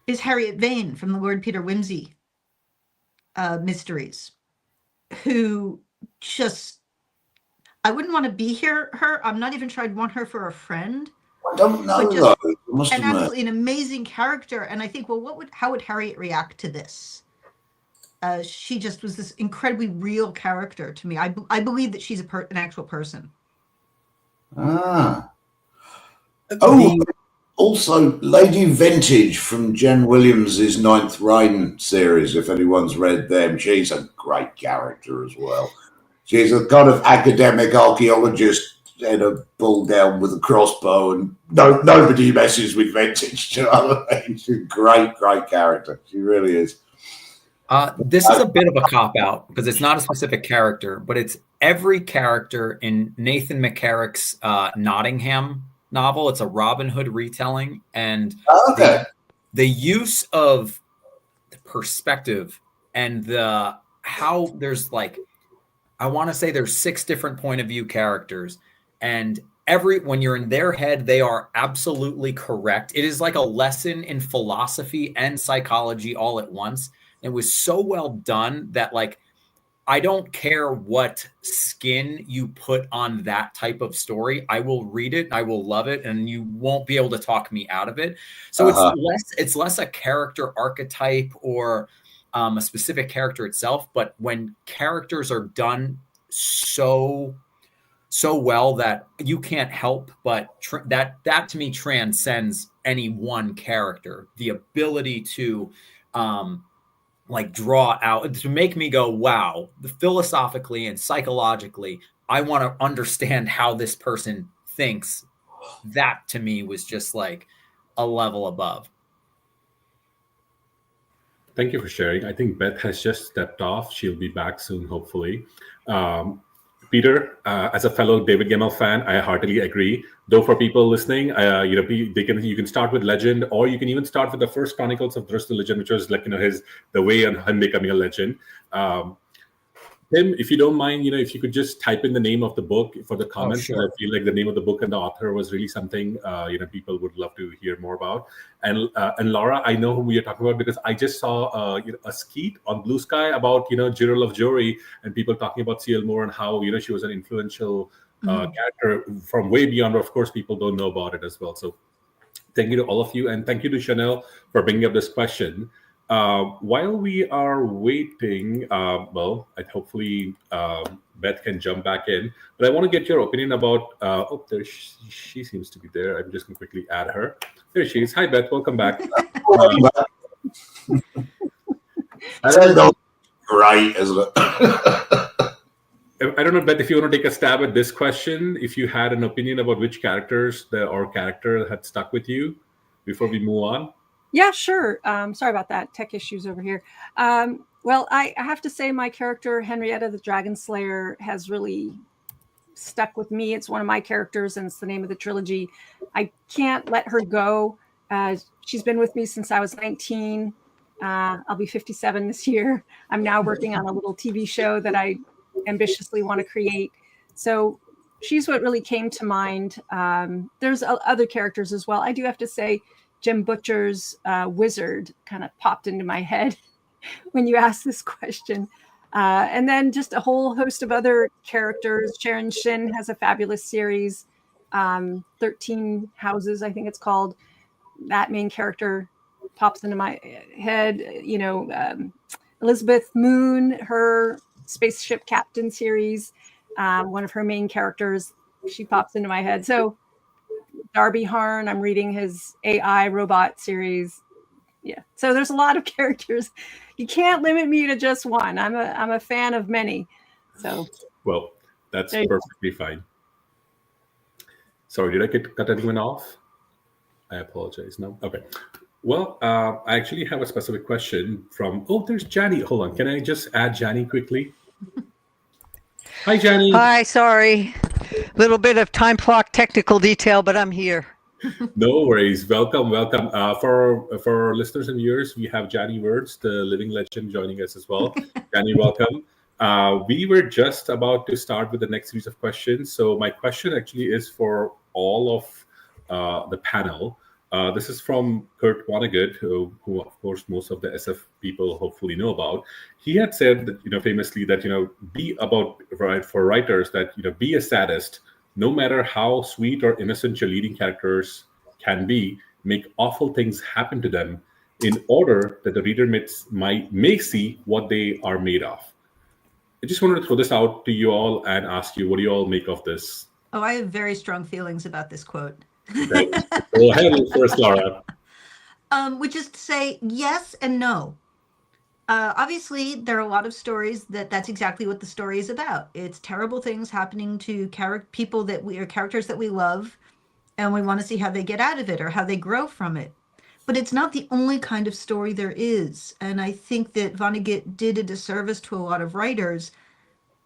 is Harriet Vane from the Lord Peter Wimsey mysteries, who just, I wouldn't want to be her. I'm not even sure I'd want her for a friend. I don't know, though. And absolutely an amazing character. And I think, well, how would Harriet react to this? She just was this incredibly real character to me. I believe that she's an actual person. Also, Lady Vintage from Jen Williams' Ninth Reign series, if anyone's read them, she's a great character as well. She's a kind of academic archaeologist in a bull down with a crossbow, and nobody messes with Vintage. You know what I mean? She's a great character. She really is. This is a bit of a cop-out because it's not a specific character, but it's every character in Nathan McCarrick's Nottingham novel. It's a Robin Hood retelling, and the use of the perspective and how there's I want to say there's 6 different point of view characters, and when you're in their head, they are absolutely correct. It is like a lesson in philosophy and psychology all at once. It was so well done that I don't care what skin you put on that type of story. I will read it. I will love it. And you won't be able to talk me out of it. So it's less a character archetype or a specific character itself. But when characters are done so well that you can't help but that to me transcends any one character. The ability to draw out, to make me go, wow, philosophically and psychologically, I want to understand how this person thinks. That to me was just a level above. Thank you for sharing. I think Beth has just stepped off. She'll be back soon, hopefully. Peter, as a fellow David Gemmell fan, I heartily agree. Though for people listening, you can start with Legend, or you can even start with the first Chronicles of Thirst the Legend, which was the way on him becoming a legend. Tim, if you don't mind, if you could just type in the name of the book for the comments. Sure. I feel like the name of the book and the author was really something people would love to hear more about. And Laura, I know who you're talking about because I just saw a skeet on Blue Sky about Jarell of Jory and people talking about C.L. Moore and how she was an influential character from way beyond. Of course, people don't know about it as well. So thank you to all of you, and thank you to Chanel for bringing up this question. While we are waiting, hopefully Beth can jump back in. But I want to get your opinion about. She seems to be there. I'm just going to quickly add her. There she is. Hi, Beth. Welcome back. Great, isn't it? I don't know, Beth, if you want to take a stab at this question, if you had an opinion about which characters or character had stuck with you before we move on. Yeah, sure. Sorry about that. Tech issues over here. Well, I have to say my character, Henrietta the Dragon Slayer, has really stuck with me. It's one of my characters, and it's the name of the trilogy. I can't let her go. She's been with me since I was 19. I'll be 57 this year. I'm now working on a little TV show that I ambitiously want to create. So she's what really came to mind. There's other characters as well. I do have to say Jim Butcher's wizard kind of popped into my head when you asked this question. And then just a whole host of other characters. Sharon Shin has a fabulous series, 13 Houses, I think it's called. That main character pops into my head. Elizabeth Moon, her Spaceship Captain series, one of her main characters, she pops into my head. So Darby Harn, I'm reading his AI robot series. Yeah. So there's a lot of characters. You can't limit me to just one. I'm a fan of many. So well, that's perfectly fine. Sorry, did I cut anyone off? I apologize. No? Okay. Well, I actually have a specific question from, there's Janny. Hold on. Can I just add Janny quickly? Hi, Janny. Hi, sorry. Little bit of time clock technical detail, but I'm here. No worries. Welcome. For listeners and viewers, we have Janny Wurts, the living legend, joining us as well. Janny, welcome. We were just about to start with the next series of questions. So my question actually is for all of the panel. This is from Kurt Vonnegut, who of course most of the SF people hopefully know about. He had said that, famously that, for writers that, be a sadist, no matter how sweet or innocent your leading characters can be, make awful things happen to them in order that the reader may see what they are made of. I just wanted to throw this out to you all and ask you, what do you all make of this? Oh, I have very strong feelings about this quote. Okay. Go ahead first, Laura. Which is to say yes and no. Obviously, there are a lot of stories that's exactly what the story is about. It's terrible things happening to characters that we love, and we want to see how they get out of it or how they grow from it. But it's not the only kind of story there is. And I think that Vonnegut did a disservice to a lot of writers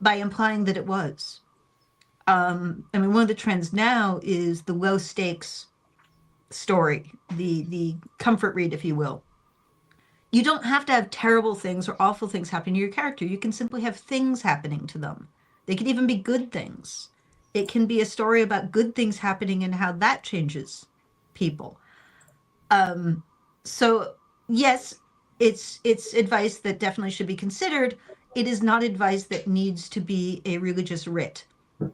by implying that it was. One of the trends now is the low stakes story, the comfort read, if you will. You don't have to have terrible things or awful things happen to your character. You can simply have things happening to them. They could even be good things. It can be a story about good things happening and how that changes people. So yes, it's advice that definitely should be considered. It is not advice that needs to be a religious writ.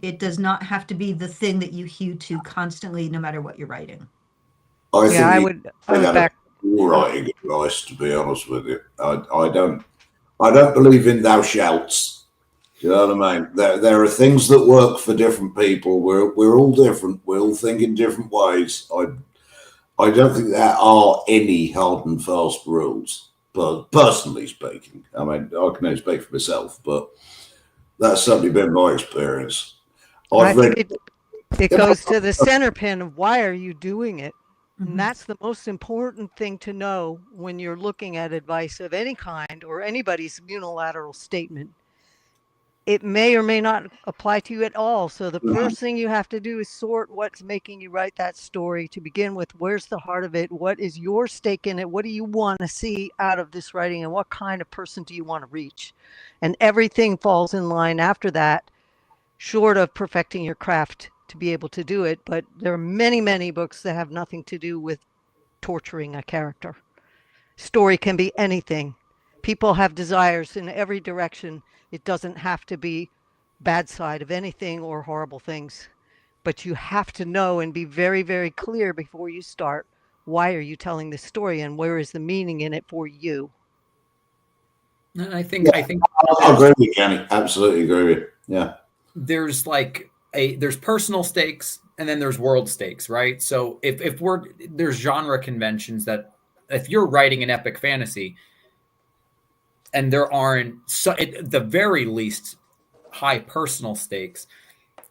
It does not have to be the thing that you hew to constantly, no matter what you're writing. I would back. Writing advice, to be honest with you. I don't believe in thou shalts. Do you know what I mean? There are things that work for different people. We're all different. We all think in different ways. I don't think there are any hard and fast rules. But personally speaking, I mean, I can only speak for myself, but that's certainly been my experience. I think it goes to the center pin of why are you doing it? And that's the most important thing to know when you're looking at advice of any kind or anybody's unilateral statement. It may or may not apply to you at all. So the first thing you have to do is sort what's making you write that story to begin with. Where's the heart of it? What is your stake in it? What do you want to see out of this writing? And what kind of person do you want to reach? And everything falls in line after that, short of perfecting your craft to be able to do it. But there are many, many books that have nothing to do with torturing a character. Story can be anything. People have desires in every direction. It doesn't have to be bad side of anything or horrible things. But you have to know and be very, very clear before you start. Why are you telling this story and where is the meaning in it for you? And I think I agree with you, Janny. Absolutely agree with you. Yeah. There's like there's personal stakes and then there's world stakes, right? So if there's genre conventions that if you're writing an epic fantasy and there aren't at the very least high personal stakes,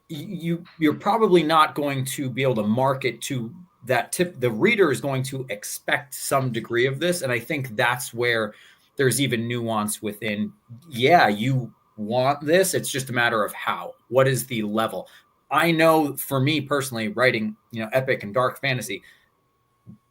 you're probably not going to be able to market to that tip. The reader is going to expect some degree of this, and I think that's where there's even nuance within. Yeah, you want this. It's just a matter of how. What is the level? I know for me personally, writing epic and dark fantasy.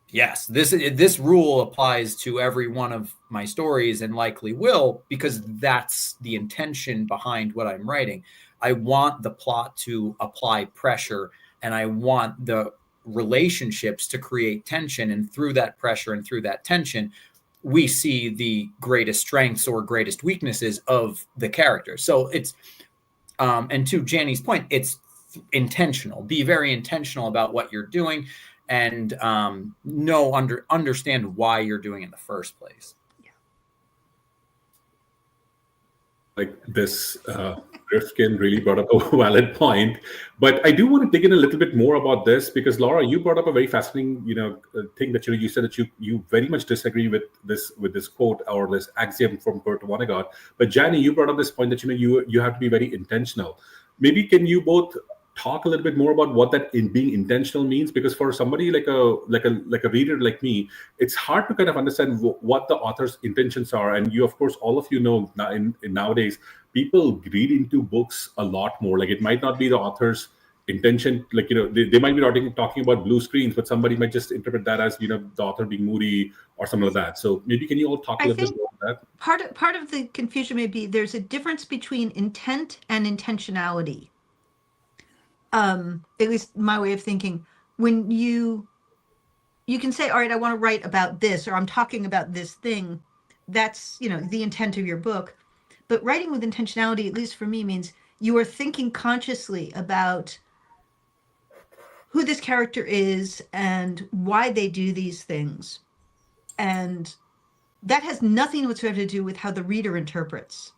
Yes, this rule applies to every one of my stories and likely will, because that's the intention behind what I'm writing. I want the plot to apply pressure, and I want the relationships to create tension. And through that pressure and through that tension, we see the greatest strengths or greatest weaknesses of the character. So it's, and to Janny's point, it's intentional. Be very intentional about what you're doing, and understand why you're doing it in the first place. Like this, Rifkin really brought up a valid point, but I do want to dig in a little bit more about this, because Laura, you brought up a very fascinating, thing that you said that you very much disagree with this quote or this axiom from Kurt Vonnegut. But Janny, you brought up this point that you have to be very intentional. Maybe can you both talk a little bit more about what that being intentional means? Because for somebody like a reader like me, it's hard to kind of understand what the author's intentions are. And you, of course, all of you know, nowadays people read into books a lot more. Like, it might not be the author's intention. Like, they might be talking about blue screens, but somebody might just interpret that as the author being moody or something like that. So maybe can you all talk a little bit more about that? Part of the confusion may be there's a difference between intent and intentionality. At least my way of thinking, when you can say, all right, I want to write about this, or I'm talking about this thing, that's, the intent of your book. But writing with intentionality, at least for me, means you are thinking consciously about who this character is and why they do these things. And that has nothing whatsoever to do with how the reader interprets.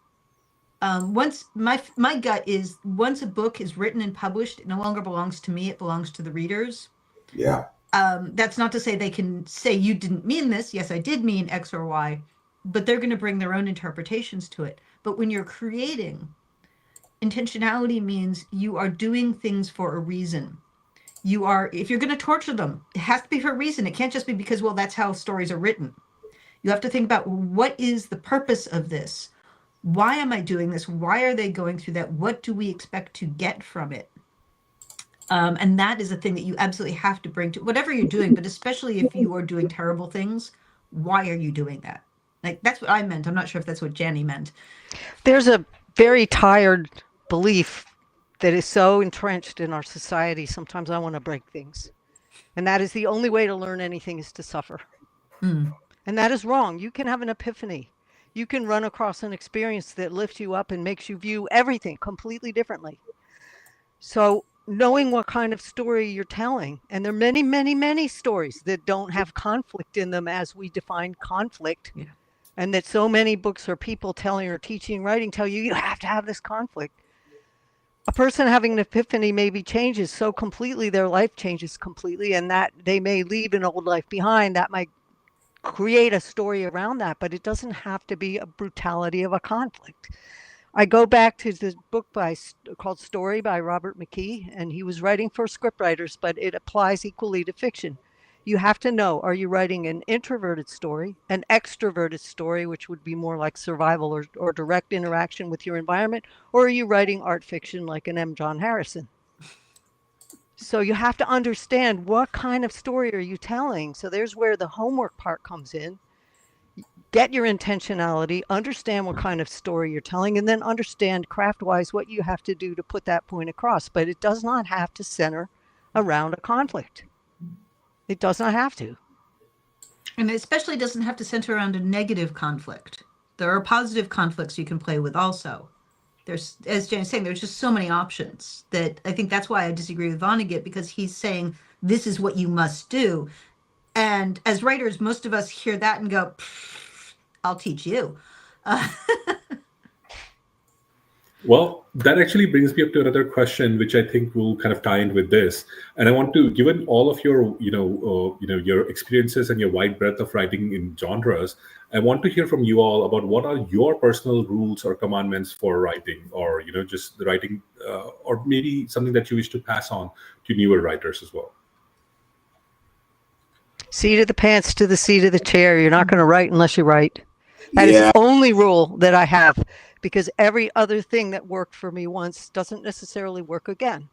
Once my gut is, once a book is written and published, it no longer belongs to me, it belongs to the readers. Yeah. That's not to say they can say you didn't mean this. Yes, I did mean X or Y, but they're going to bring their own interpretations to it. But when you're creating, intentionality means you are doing things for a reason. If you're going to torture them, it has to be for a reason. It can't just be because, well, that's how stories are written. You have to think about, what is the purpose of this? Why am I doing this? Why are they going through that? What do we expect to get from it? And that is a thing that you absolutely have to bring to whatever you're doing, but especially if you are doing terrible things, why are you doing that? Like, that's what I meant. I'm not sure if that's what Janny meant. There's a very tired belief that is so entrenched in our society. Sometimes I want to break things. And that is the only way to learn anything, is to suffer. Mm. And that is wrong. You can have an epiphany. You can run across an experience that lifts you up and makes you view everything completely differently. So knowing what kind of story you're telling, and there are many, many, many stories that don't have conflict in them as we define conflict. Yeah. And that so many books or people telling or teaching, writing, tell you have to have this conflict. A person having an epiphany maybe changes so completely, their life changes completely, and that they may leave an old life behind. That might create a story around that, but it doesn't have to be a brutality of a conflict. I go back to the book called Story by Robert McKee, and he was writing for scriptwriters, but it applies equally to fiction. You have to know, are you writing an introverted story, an extroverted story, which would be more like survival or direct interaction with your environment, or are you writing art fiction like an M. John Harrison? So you have to understand, what kind of story are you telling? So there's where the homework part comes in. Get your intentionality, understand what kind of story you're telling, and then understand craft-wise what you have to do to put that point across. But it does not have to center around a conflict. It does not have to. And it especially doesn't have to center around a negative conflict. There are positive conflicts you can play with also. There's, as Jan's saying, there's just so many options that I think that's why I disagree with Vonnegut, because he's saying this is what you must do. And as writers, most of us hear that and go, I'll teach you. Well, that actually brings me up to another question, which I think will kind of tie in with this. And I want to, given all of your, your experiences and your wide breadth of writing in genres, I want to hear from you all about what are your personal rules or commandments for writing, or just the writing, or maybe something that you wish to pass on to newer writers as well. Seat of the pants to the seat of the chair. You're not going to write unless you write. That is the only rule that I have, because every other thing that worked for me once doesn't necessarily work again.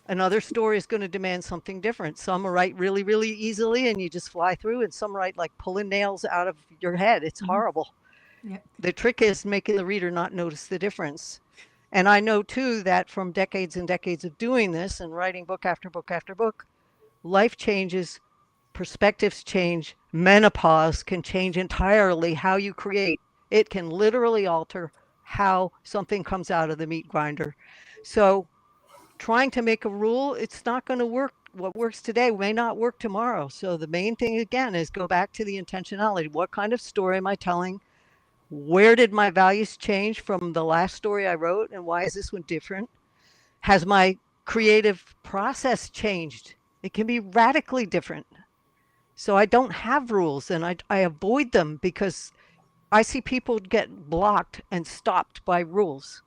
Another story is going to demand something different. Some write really, really easily and you just fly through, and some write like pulling nails out of your head. It's horrible. Yeah. The trick is making the reader not notice the difference. And I know too that from decades and decades of doing this and writing book after book after book, life changes, perspectives change, menopause can change entirely how you create. It can literally alter how something comes out of the meat grinder. So trying to make a rule, it's not going to work. What works today may not work tomorrow. So the main thing again is go back to the intentionality. What kind of story am I telling? Where did my values change from the last story I wrote, and why is this one different? Has my creative process changed? It can be radically different. So I don't have rules, and I avoid them because I see people get blocked and stopped by rules.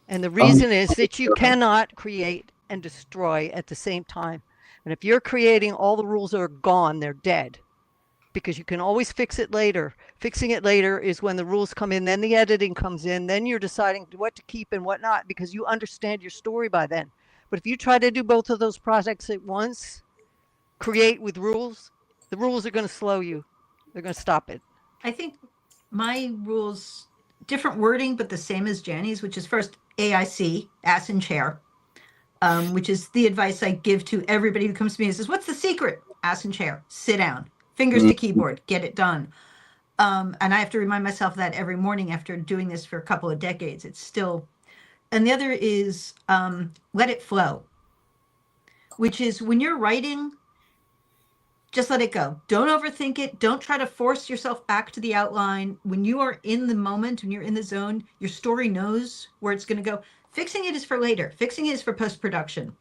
And the reason is that you cannot create and destroy at the same time. And if you're creating, all the rules are gone, they're dead. Because you can always fix it later. Fixing it later is when the rules come in, then the editing comes in, then you're deciding what to keep and what not, because you understand your story by then. But if you try to do both of those projects at once, create with rules, the rules are going to slow you. They're going to stop it. I think my rules, different wording, but the same as Janny's, which is first AIC, ass in chair, which is the advice I give to everybody who comes to me and says, what's the secret? Ass in chair, sit down, fingers to keyboard, get it done. And I have to remind myself that every morning after doing this for a couple of decades. It's still, and the other is let it flow, which is when you're writing, just let it go. Don't overthink it. Don't try to force yourself back to the outline. When you are in the moment, when you're in the zone, your story knows where it's going to go. Fixing it is for later. Fixing it is for post-production.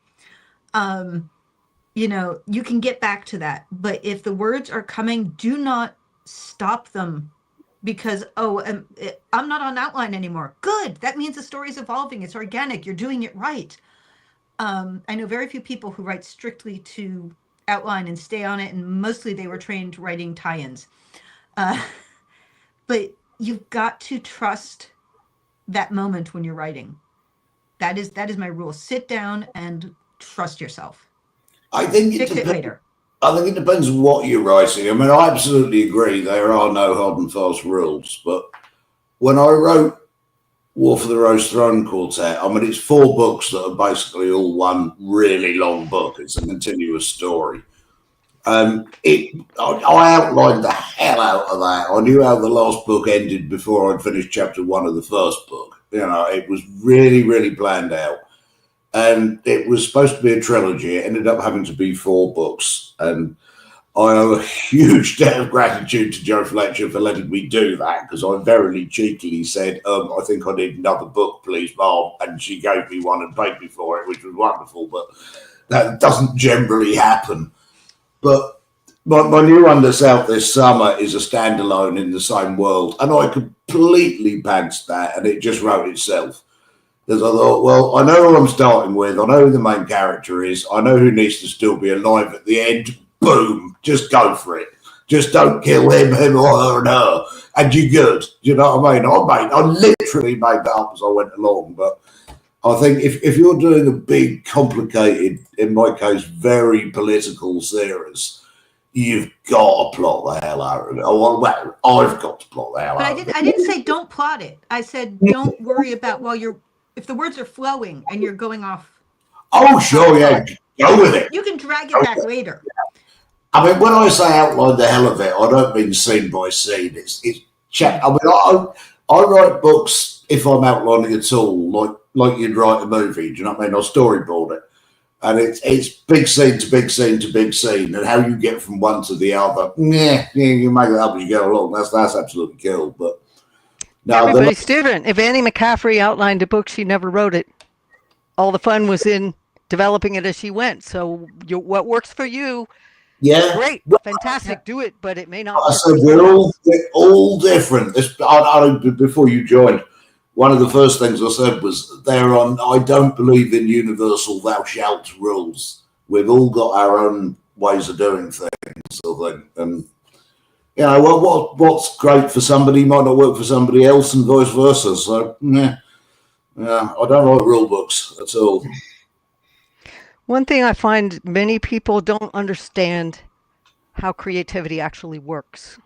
You can get back to that. But if the words are coming, do not stop them because, I'm not on outline anymore. Good. That means the story is evolving. It's organic. You're doing it right. I know very few people who write strictly to outline and stay on it, and mostly they were trained writing tie-ins. But you've got to trust that moment when you're writing. That is my rule. Sit down and trust yourself. I think Fix it later. I think it depends on what you're writing. I mean, I absolutely agree there are no hard and fast rules, but when I wrote War for the Rose Throne Quartet, I mean, it's 4 books that are basically all one really long book. It's a continuous story. I outlined the hell out of that. I knew how the last book ended before I'd finished chapter 1 of the first book. It was really, really planned out. And it was supposed to be a trilogy. It ended up having to be 4 books. And I owe a huge debt of gratitude to Jo Fletcher for letting me do that, because I very cheekily said, I think I need another book, please, Mom. And she gave me one and paid me for it, which was wonderful. But that doesn't generally happen. But my new one that's out this summer is a standalone in the same world. And I completely pantsed that, and it just wrote itself. Because I thought, well, I know who I'm starting with. I know who the main character is. I know who needs to still be alive at the end. Boom, just go for it. Just don't kill him or her and her, and you're good. You know what I mean? I literally made that up as I went along. But I think if you're doing a big, complicated, in my case, very political series, you've got to plot the hell out of it. Well, I've got to plot the hell out of it. I didn't say don't plot it. I said don't worry about if the words are flowing and you're going off. Oh, sure, yeah, go with it. You can drag it back later. I mean, when I say outline the hell of it, I don't mean scene by scene. It's chat. I mean, I write books if I'm outlining at all, like you'd write a movie. Do you know what I mean? I'll storyboard it, and it's big scene to big scene to big scene, and how you get from one to the other. Yeah, you make it up as you go along. That's absolutely cool. But Now, Everybody's different. If Annie McCaffrey outlined a book, she never wrote it. All the fun was in developing it as she went. So what works for you, yeah, great, fantastic, do it, but it may not I work said for we're someone else. all different. Before you joined, one of the first things I said was I don't believe in universal thou shalt rules. We've all got our own ways of doing things, I think. And you know, what's great for somebody might not work for somebody else, and vice versa. So yeah, I don't like rule books at all. One thing I find many people don't understand how creativity actually works.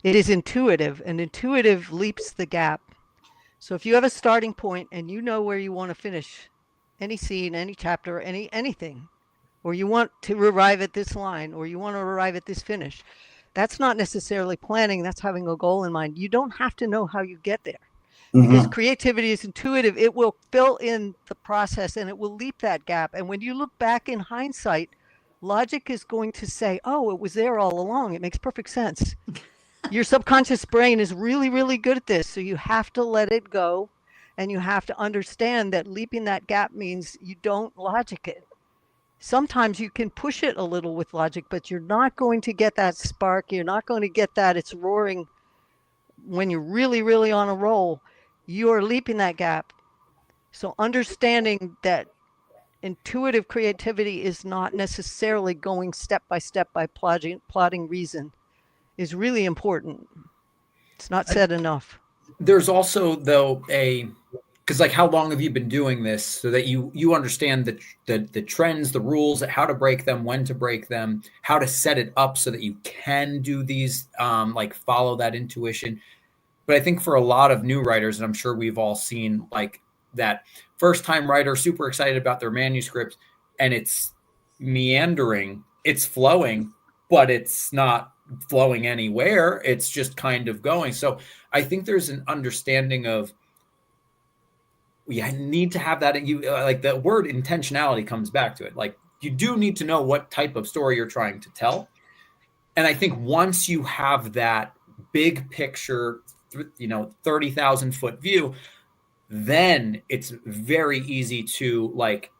It is intuitive, and intuitive leaps the gap. So if you have a starting point and you know where you want to finish any scene, any chapter, anything, or you want to arrive at this line, or you want to arrive at this finish, that's not necessarily planning, that's having a goal in mind. You don't have to know how you get there. Because creativity is intuitive. It will fill in the process and it will leap that gap. And when you look back in hindsight, logic is going to say, oh, it was there all along. It makes perfect sense. Your subconscious brain is really, really good at this. So you have to let it go, and you have to understand that leaping that gap means you don't logic it. Sometimes you can push it a little with logic, but you're not going to get that spark. You're not going to get that it's roaring when you're really, really on a roll. You're leaping that gap. So understanding that intuitive creativity is not necessarily going step by step by plotting reason is really important. It's not said enough. There's also, though, because like, how long have you been doing this so that you understand the trends, the rules, how to break them, when to break them, how to set it up so that you can do these, like follow that intuition. But I think for a lot of new writers, and I'm sure we've all seen like that first time writer super excited about their manuscript, and it's meandering, it's flowing, but it's not flowing anywhere. It's just kind of going. So I think there's an understanding of, we need to have that. Like the word intentionality comes back to it. Like you do need to know what type of story you're trying to tell. And I think once you have that big picture, 30,000 foot view, then it's very easy to, like,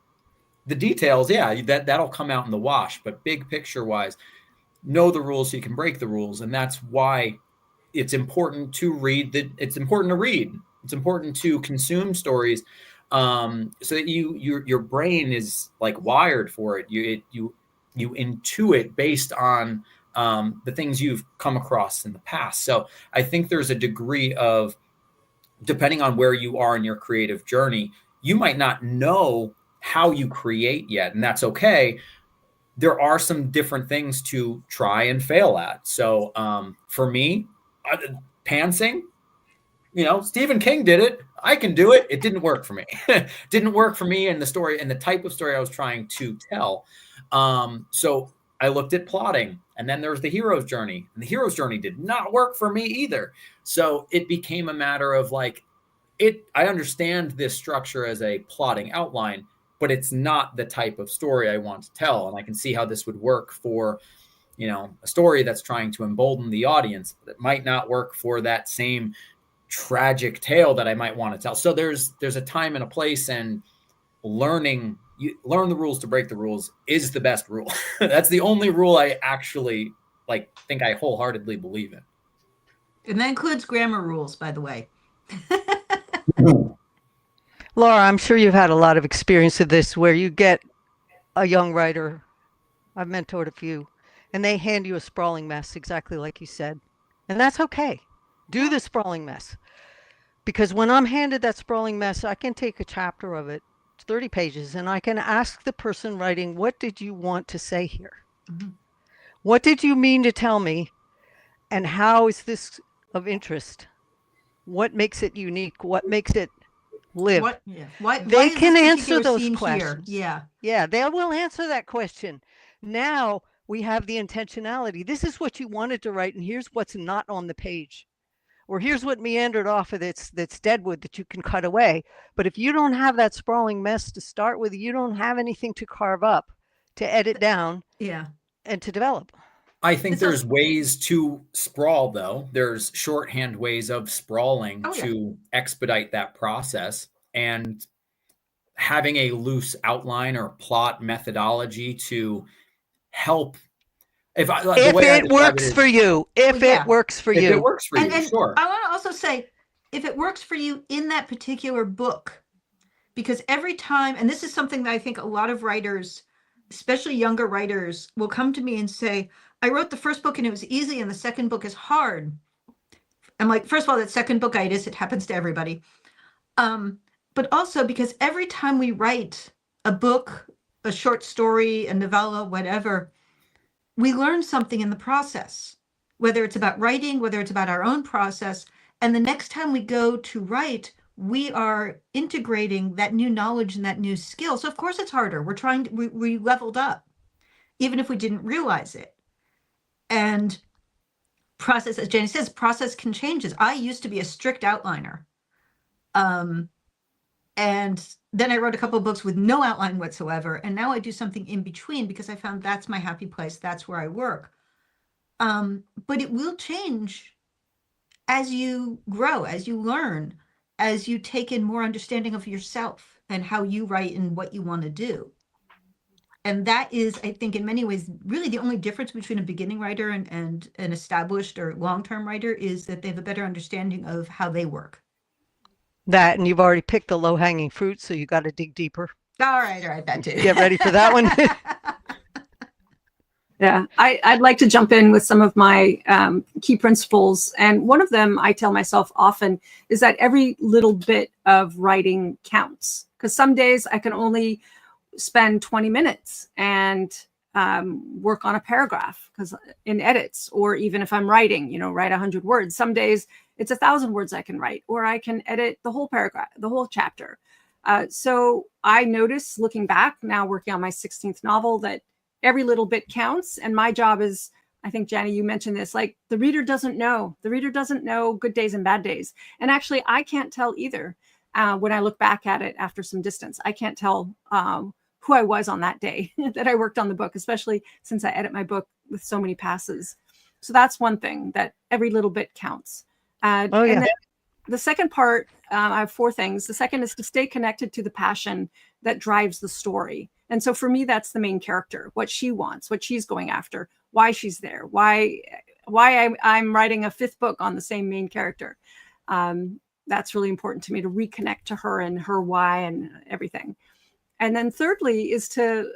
the details, that'll come out in the wash, but big picture wise, know the rules so you can break the rules. And that's why it's important to read. It's important to consume stories, so that your brain is like wired for it. You intuit based on the things you've come across in the past. So I think there's a degree of, depending on where you are in your creative journey, you might not know how you create yet, and that's okay. There are some different things to try and fail at. So for me, pantsing, Stephen King did it. I can do it. It didn't work for me. Didn't work for me in the story and the type of story I was trying to tell. So I looked at plotting, and then there's the hero's journey, and the hero's journey did not work for me either. So it became a matter of like, I understand this structure as a plotting outline, but it's not the type of story I want to tell. And I can see how this would work for, a story that's trying to embolden the audience, but it might not work for that same tragic tale that I might want to tell. So there's a time and a place, and learn the rules to break the rules is the best rule. That's the only rule I actually think I wholeheartedly believe in. And that includes grammar rules, by the way. Laura, I'm sure you've had a lot of experience of this where you get a young writer, I've mentored a few, and they hand you a sprawling mess, exactly like you said. And that's okay. Do the sprawling mess. Because when I'm handed that sprawling mess, I can take a chapter of it, it's 30 pages, and I can ask the person writing, what did you want to say here? Mm-hmm. What did you mean to tell me? And how is this of interest? What makes it unique? What makes it live? They can answer those questions. Yeah, they will answer that question. Now we have the intentionality. This is what you wanted to write, and here's what's not on the page. Or here's what meandered off of that's deadwood that you can cut away. But if you don't have that sprawling mess to start with, you don't have anything to carve up, to edit down, and to develop. I think It's there's also- ways to sprawl, though. There's shorthand ways of sprawling to expedite that process, and having a loose outline or plot methodology to help. If it works for you, if it works for if you, it works for you, and sure. I want to also say, if it works for you in that particular book, because every time, and this is something that I think a lot of writers, especially younger writers, will come to me and say, I wrote the first book and it was easy and the second book is hard. I'm like, first of all, that second bookitis, it happens to everybody. But also because every time we write a book, a short story, a novella, whatever, we learn something in the process, whether it's about writing, whether it's about our own process. And the next time we go to write, we are integrating that new knowledge and that new skill. So of course it's harder. We're trying to, we leveled up, even if we didn't realize it. And process, as Janny says, process can change. I used to be a strict outliner. And then I wrote a couple of books with no outline whatsoever. And now I do something in between because I found that's my happy place. That's where I work. But it will change as you grow, as you learn, as you take in more understanding of yourself and how you write and what you want to do. And that is, I think, in many ways, really the only difference between a beginning writer and an established or long-term writer is that they have a better understanding of how they work. That, and you've already picked the low-hanging fruit, so you got to dig deeper. All right, that too. Get ready for that one. Yeah, I'd like to jump in with some of my key principles. And one of them I tell myself often is that every little bit of writing counts. Because some days I can only spend 20 minutes and work on a paragraph because in edits, or even if I'm writing, write 100 words. Some days it's 1,000 words I can write, or I can edit the whole paragraph, the whole chapter. So I notice, looking back now, working on my 16th novel, that every little bit counts. And my job is, I think, Janny, you mentioned this, like the reader doesn't know. The reader doesn't know good days and bad days. And actually, I can't tell either. When I look back at it after some distance, I can't tell who I was on that day that I worked on the book, especially since I edit my book with so many passes. So that's one thing, that every little bit counts. And then the second part, I have 4 things. The second is to stay connected to the passion that drives the story. And so for me, that's the main character, what she wants, what she's going after, why she's there, why I'm writing a 5th book on the same main character. That's really important to me, to reconnect to her and her why and everything. And then thirdly is to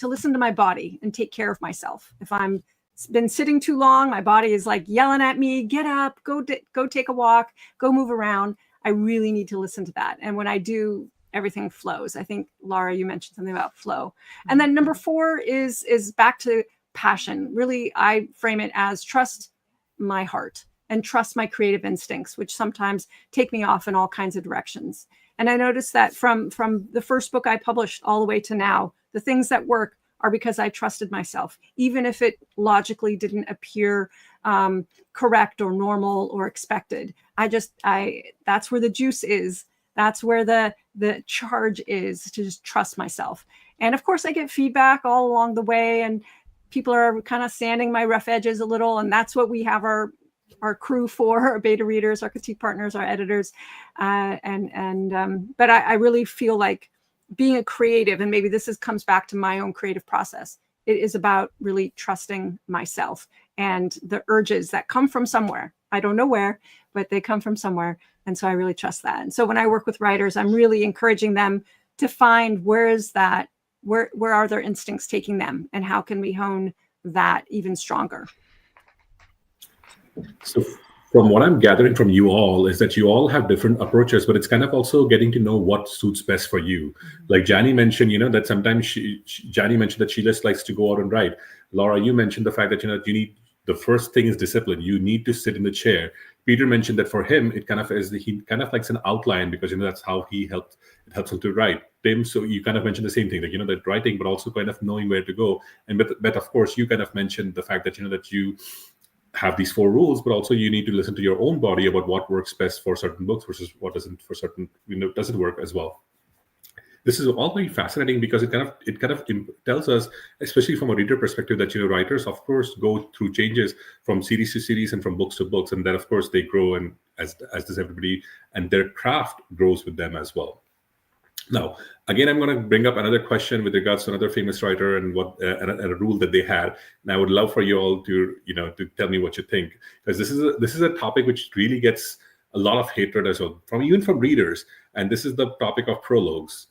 listen to my body and take care of myself. If I'm been sitting too long, my body is like yelling at me, get up, go take a walk, go move around. I really need to listen to that. And when I do, everything flows. I think, Laura, you mentioned something about flow. And then number 4 is back to passion. Really, I frame it as trust my heart and trust my creative instincts, which sometimes take me off in all kinds of directions. And I noticed that from the first book I published all the way to now, the things that work are because I trusted myself, even if it logically didn't appear correct or normal or expected. That's where the juice is. That's where the charge is, to just trust myself. And of course, I get feedback all along the way, and people are kind of sanding my rough edges a little. And that's what we have our crew for, our beta readers, our critique partners, our editors. But I really feel like being a creative, and maybe this comes back to my own creative process, it is about really trusting myself and the urges that come from somewhere. I don't know where, but they come from somewhere. And so I really trust that. And so when I work with writers, I'm really encouraging them to find where are their instincts taking them, and how can we hone that even stronger. So from what I'm gathering from you all is that you all have different approaches, but it's kind of also getting to know what suits best for you. Like Janny mentioned, that sometimes Janny mentioned that she just likes to go out and write. Laura, you mentioned the fact that, you need, the first thing is discipline. You need to sit in the chair. Peter mentioned that for him, it kind of is, he kind of likes an outline because, that's how it helps him to write. Tim, so you kind of mentioned the same thing, that, that writing, but also kind of knowing where to go. And Beth, of course, you kind of mentioned the fact that, that you have these 4 rules, but also you need to listen to your own body about what works best for certain books versus what doesn't for certain, doesn't work as well. this is all very fascinating because it kind of tells us, especially from a reader perspective, that writers of course go through changes from series to series and from books to books, and then of course they grow, and as does everybody, and their craft grows with them as well. Now, again, I'm going to bring up another question with regards to another famous writer and what and a rule that they had. And I would love for you all to to tell me what you think, because this is a topic which really gets a lot of hatred as well, even from readers. And this is the topic of prologues.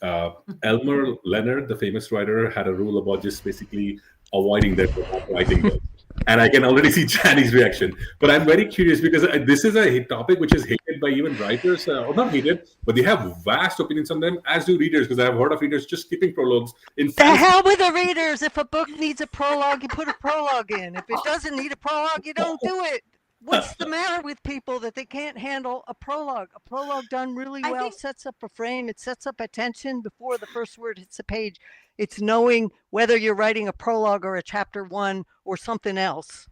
Elmer Leonard, the famous writer, had a rule about just basically avoiding them, writing them. And I can already see Janny's reaction. But I'm very curious because this is a topic which is hated by even writers, or not hated, but they have vast opinions on them, as do readers, because I've heard of readers just skipping prologues. The hell with the readers. If a book needs a prologue, you put a prologue in. If it doesn't need a prologue, you don't do it. What's the matter with people that they can't handle a prologue? A prologue done really well sets up a frame. It sets up attention before the first word hits the page. It's knowing whether you're writing a prologue or a chapter 1 or something else.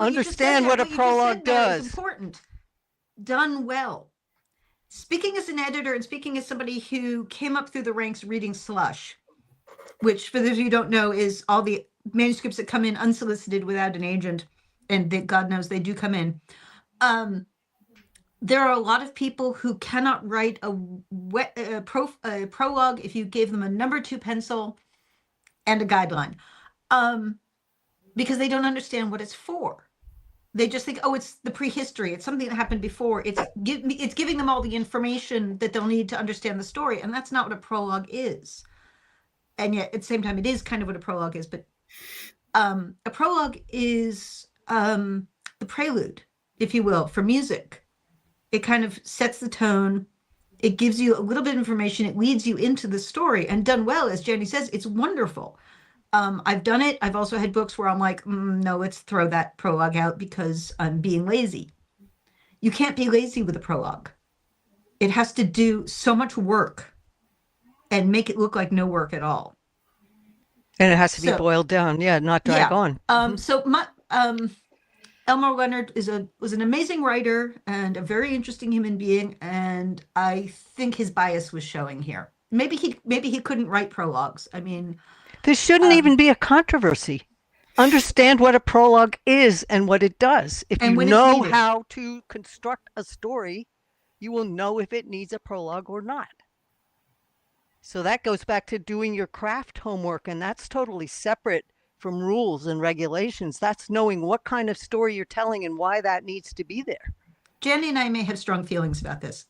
Understand what a prologue does. Is important. Done well. Speaking as an editor and speaking as somebody who came up through the ranks reading slush, which for those of you who don't know is all the manuscripts that come in unsolicited without an agent, and that God knows they do come in. There are a lot of people who cannot write a prologue if you gave them a number 2 pencil and a guideline, because they don't understand what it's for. They just think, oh, it's the prehistory. It's something that happened before. It's giving them all the information that they'll need to understand the story, and that's not what a prologue is. And yet, at the same time, it is kind of what a prologue is. But a prologue is the prelude, if you will, for music. It kind of sets the tone. It gives you a little bit of information. It leads you into the story, and done well, as Janny says, it's wonderful. I've done it. I've also had books where I'm like, no, let's throw that prologue out because I'm being lazy. You can't be lazy with a prologue. It has to do so much work and make it look like no work at all. And it has to be boiled down, not drag on. So Elmer Leonard was an amazing writer and a very interesting human being, and I think his bias was showing here. Maybe he couldn't write prologues. I mean, this shouldn't even be a controversy. Understand what a prologue is and what it does. If you know how to construct a story, you will know if it needs a prologue or not. So that goes back to doing your craft homework, and that's totally separate from rules and regulations. That's knowing what kind of story you're telling and why that needs to be there. Janny and I may have strong feelings about this.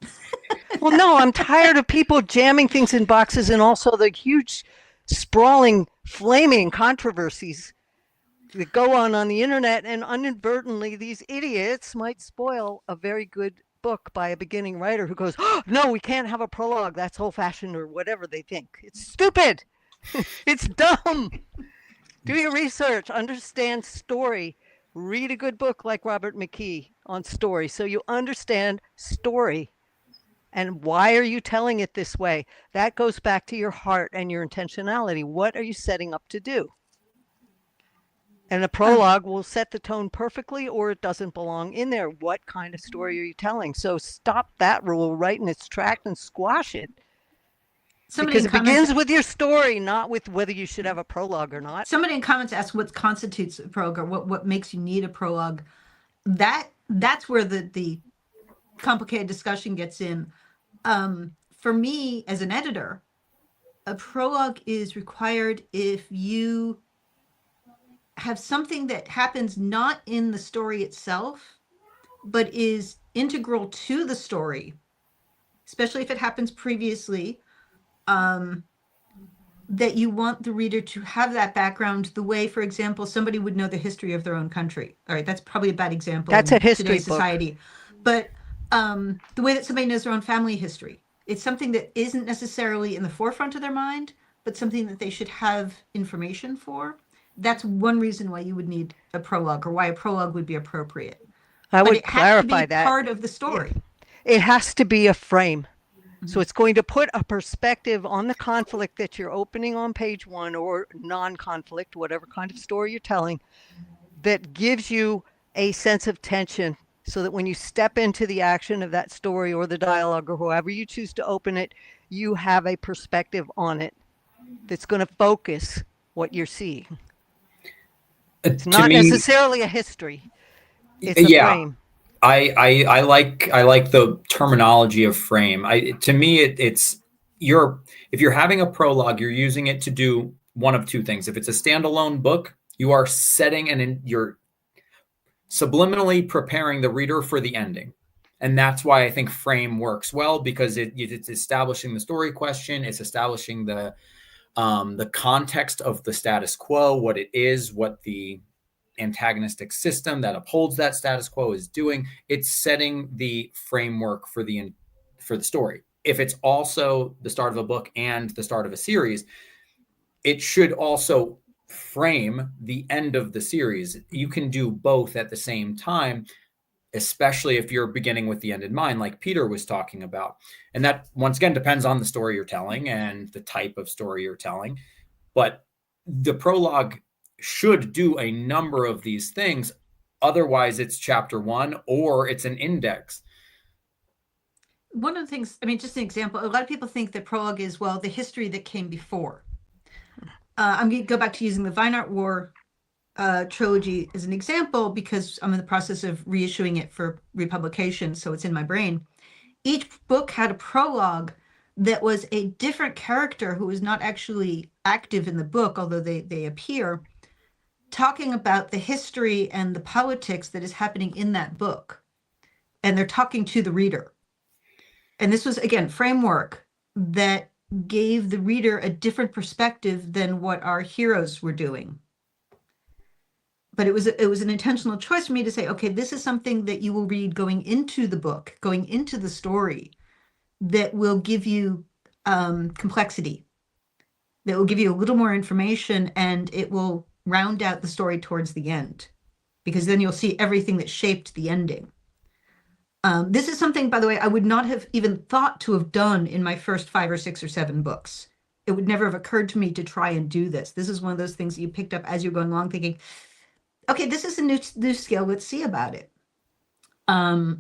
Well, no, I'm tired of people jamming things in boxes, and also the huge, sprawling, flaming controversies that go on the internet, and inadvertently these idiots might spoil a very good book by a beginning writer who goes, oh, no, we can't have a prologue. That's old-fashioned, or whatever they think. It's stupid. It's dumb. Do your research, understand story, read a good book like Robert McKee on story so you understand story. And why are you telling it this way? That goes back to your heart and your intentionality. What are you setting up to do? And a prologue will set the tone perfectly, or it doesn't belong in there. What kind of story are you telling? So stop that rule right in its track and squash it. Because it begins with your story, not with whether you should have a prologue or not. Somebody in comments asked what constitutes a prologue, or what makes you need a prologue. That's where the complicated discussion gets in. For me, as an editor, a prologue is required if you have something that happens not in the story itself, but is integral to the story, especially if it happens previously, that you want the reader to have that background the way, for example, somebody would know the history of their own country. All right, that's probably a bad example. That's a history today's book. Society. But the way that somebody knows their own family history. It's something that isn't necessarily in the forefront of their mind, but something that they should have information for. That's one reason why you would need a prologue, or why a prologue would be appropriate. I would it has clarify to be that. part of the story. It has to be a frame. So it's going to put a perspective on the conflict that you're opening on page 1, or non-conflict, whatever kind of story you're telling, that gives you a sense of tension, so that when you step into the action of that story or the dialogue or however you choose to open it, you have a perspective on it that's going to focus what you're seeing. It's To not me, necessarily a history. It's a yeah, frame. I like the terminology of frame. To me, it's if you're having a prologue, you're using it to do one of two things. If it's a standalone book, you are setting and you're subliminally preparing the reader for the ending. And that's why I think frame works well, because it's establishing the story question. It's establishing the context of the status quo, what it is, what the antagonistic system that upholds that status quo is doing. It's setting the framework for the story. If it's also the start of a book and the start of a series, it should also frame the end of the series. You can do both at the same time, especially if you're beginning with the end in mind, like Peter was talking about. And that, once again, depends on the story you're telling and the type of story you're telling. But the prologue should do a number of these things. Otherwise, it's chapter one or it's an index. One of the things, I mean, just an example, a lot of people think that prologue is, well, the history that came before. I'm going to go back to using the Vinart War trilogy as an example, because I'm in the process of reissuing it for republication, so it's in my brain. Each book had a prologue that was a different character who was not actually active in the book, although they appear, talking about the history and the politics that is happening in that book. And they're talking to the reader. And this was, again, framework that gave the reader a different perspective than what our heroes were doing. But it was an intentional choice for me to say, okay, this is something that you will read going into the book, going into the story, that will give you complexity, that will give you a little more information, and it will round out the story towards the end, because then you'll see everything that shaped the ending. This is something, by the way, I would not have even thought to have done in my first 5 or 6 or 7 books. It would never have occurred to me to try and do this. This is one of those things that you picked up as you're going along thinking, okay, this is a new skill. Let's see about it.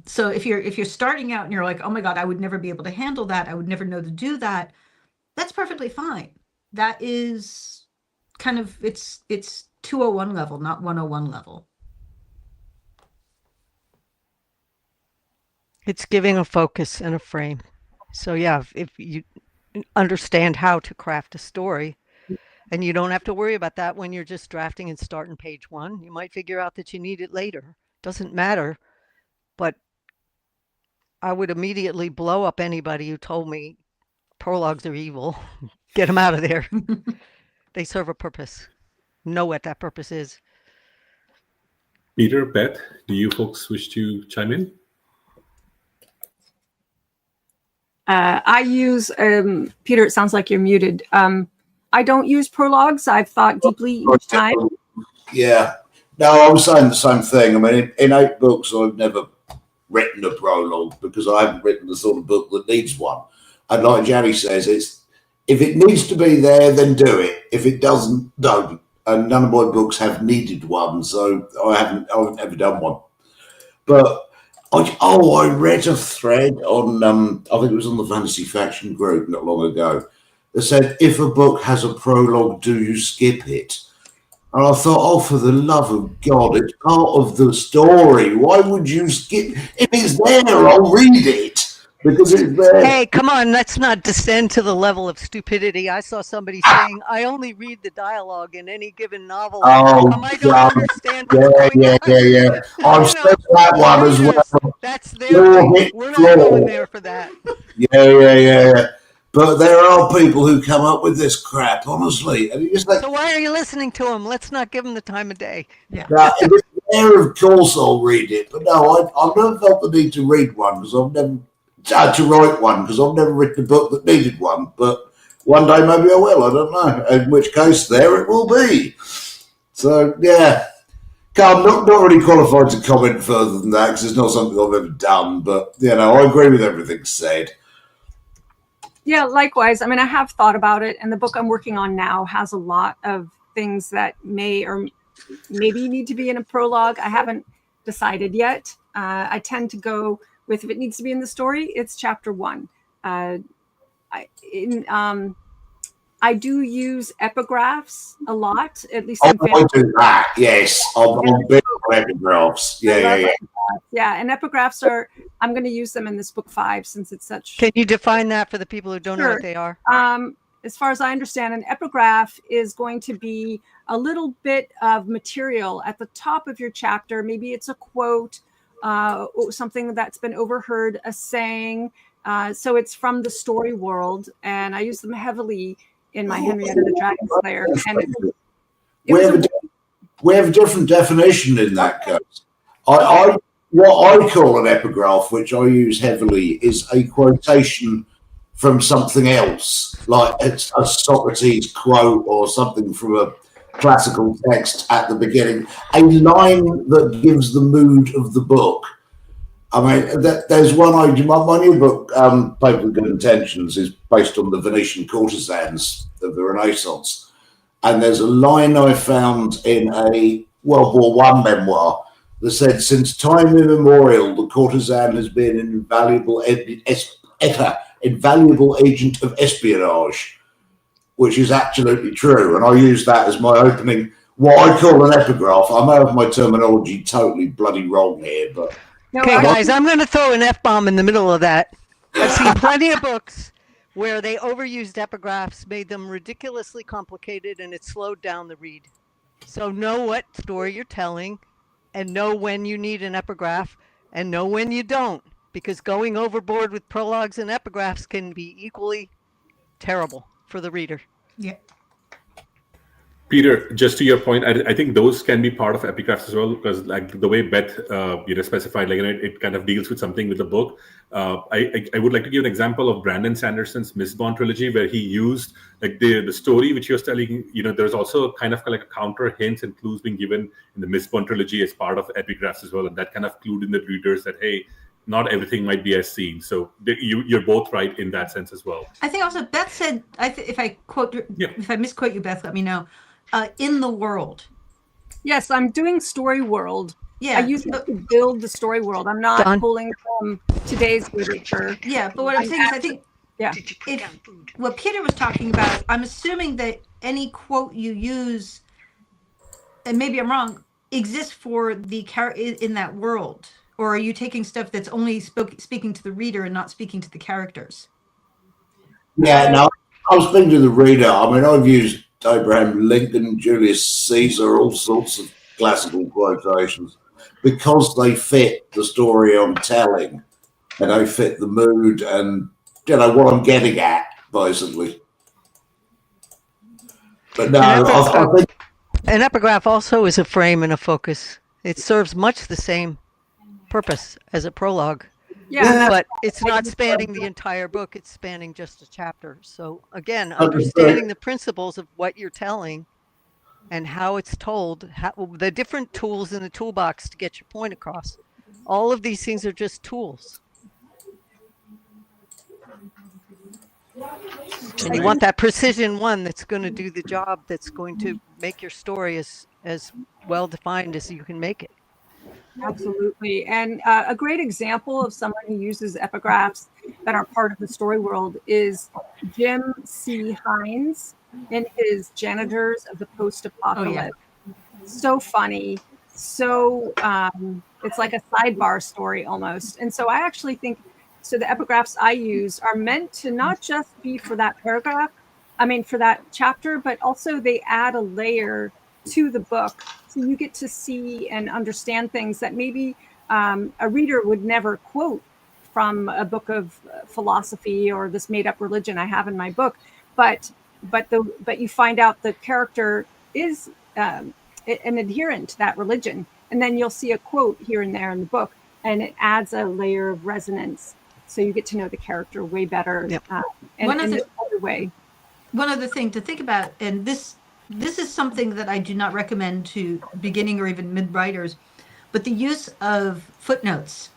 So if you're starting out and you're like, oh my God, I would never be able to handle that, I would never know to do that, that's perfectly fine. That is kind of, it's 201 level, not 101 level. It's giving a focus and a frame. So yeah, if you understand how to craft a story, and you don't have to worry about that when you're just drafting and starting page 1, you might figure out that you need it later. Doesn't matter. But I would immediately blow up anybody who told me prologues are evil. Get them out of there. They serve a purpose. Know what that purpose is. Peter, Beth, do you folks wish to chime in? I use, Peter, it sounds like you're muted. I don't use prologues. I've thought deeply each time. Yeah. No, I was saying the same thing. I mean, in 8 books, I've never written a prologue because I haven't written the sort of book that needs one. And like Janny says, if it needs to be there, then do it. If it doesn't, don't. And none of my books have needed one, so I haven't ever done one. But I read a thread on I think it was on the Fantasy Faction group not long ago that said, if a book has a prologue, do you skip it? And I thought, oh, for the love of God, it's part of the story. Why would you skip? If it's there, I'll read it because it's there. Hey, come on, let's not descend to the level of stupidity. I saw somebody saying, I only read the dialogue in any given novel. I don't understand what's going on. Yeah. I've said that one as well. That's their thing. We're not going there for that. Yeah. But there are people who come up with this crap, honestly. And it's like, so why are you listening to them? Let's not give them the time of day. Yeah. If it's there, of course I'll read it. But no, I've never felt the need to read one because I've never to write one because I've never written a book that needed one. But one day maybe I will. I don't know. In which case, there it will be. So yeah, I'm not really qualified to comment further than that because it's not something I've ever done. But I agree with everything said. Yeah, likewise. I mean, I have thought about it, and the book I'm working on now has a lot of things that may or maybe need to be in a prologue. I haven't decided yet. I tend to go with, if it needs to be in the story, it's chapter 1. I do use epigraphs a lot, at least I in do that. Yes, I'm big on epigraphs. Yeah. Yeah, and epigraphs are, I'm going to use them in this book 5 since it's such. Can you define that for the people who don't know what they are? As far as I understand, an epigraph is going to be a little bit of material at the top of your chapter. Maybe it's a quote, something that's been overheard, a saying. So it's from the story world, and I use them heavily in my Henrietta the Dragon Slayer. And we have a different definition in that case. What I call an epigraph, which I use heavily, is a quotation from something else, like it's a Socrates quote or something from a classical text at the beginning, a line that gives the mood of the book. I mean, there's one my new book, Paper with Good Intentions, is based on the Venetian courtesans of the Renaissance. And there's a line I found in a World War I memoir that said, since time immemorial, the courtesan has been an invaluable agent of espionage, which is absolutely true. And I use that as my opening, what I call an epigraph. I may have my terminology totally bloody wrong here, but... Okay, guys, I'm going to throw an F-bomb in the middle of that. I've seen plenty of books where they overused epigraphs, made them ridiculously complicated, and it slowed down the read. So know what story you're telling, and know when you need an epigraph, and know when you don't, because going overboard with prologues and epigraphs can be equally terrible for the reader. Yeah. Peter, just to your point, I think those can be part of epigraphs as well, because like the way Beth specified, like it kind of deals with something with the book. I would like to give an example of Brandon Sanderson's Mistborn trilogy, where he used like the story which he was telling. There's also kind of like a counter hints and clues being given in the Mistborn trilogy as part of epigraphs as well, and that kind of clued in the readers that hey, not everything might be as seen. So you're both right in that sense as well. I think also Beth said, if I misquote you, Beth, let me know. In the world. Yes, I'm doing story world. Yeah, I use it to build the story world. I'm not pulling from today's literature. Yeah, but what I'm saying is, I think what Peter was talking about, I'm assuming that any quote you use, and maybe I'm wrong, exists for the character in that world, or are you taking stuff that's only speaking to the reader and not speaking to the characters? Yeah, no, I was speaking to the reader. I mean, I've used Abraham Lincoln, Julius Caesar, all sorts of classical quotations because they fit the story I'm telling and they fit the mood and what I'm getting at, basically. But no, I think an epigraph also is a frame and a focus. It serves much the same purpose as a prologue. Yeah, but it's not spanning the entire book. It's spanning just a chapter. So again, understanding the principles of what you're telling and how it's told, the different tools in the toolbox to get your point across. All of these things are just tools. And you want that precision one that's going to do the job, that's going to make your story as well defined as you can make it. Absolutely. And a great example of someone who uses epigraphs that are part of the story world is Jim C. Hines in his Janitors of the Post-Apocalypse. Oh, yeah. So funny. So it's like a sidebar story almost. And so I actually think, so the epigraphs I use are meant to not just be for that paragraph, for that chapter, but also they add a layer to the book. So you get to see and understand things that maybe a reader would never quote from a book of philosophy or this made up religion I have in my book. But you find out the character is an adherent to that religion. And then you'll see a quote here and there in the book, and it adds a layer of resonance. So you get to know the character way better. Yep. One other thing to think about, and this is something that I do not recommend to beginning or even mid-writers, but the use of footnotes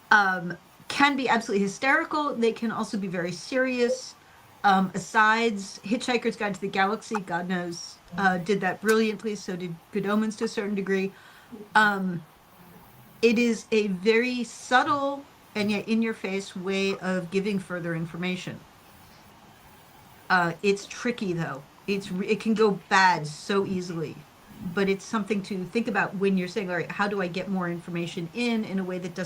can be absolutely hysterical. They can also be very serious. Asides, Hitchhiker's Guide to the Galaxy, God knows, did that brilliantly. So did Good Omens to a certain degree. It is a very subtle and yet in your face way of giving further information. It's tricky though. It can go bad so easily, but it's something to think about when you're saying, all right, how do I get more information in a way that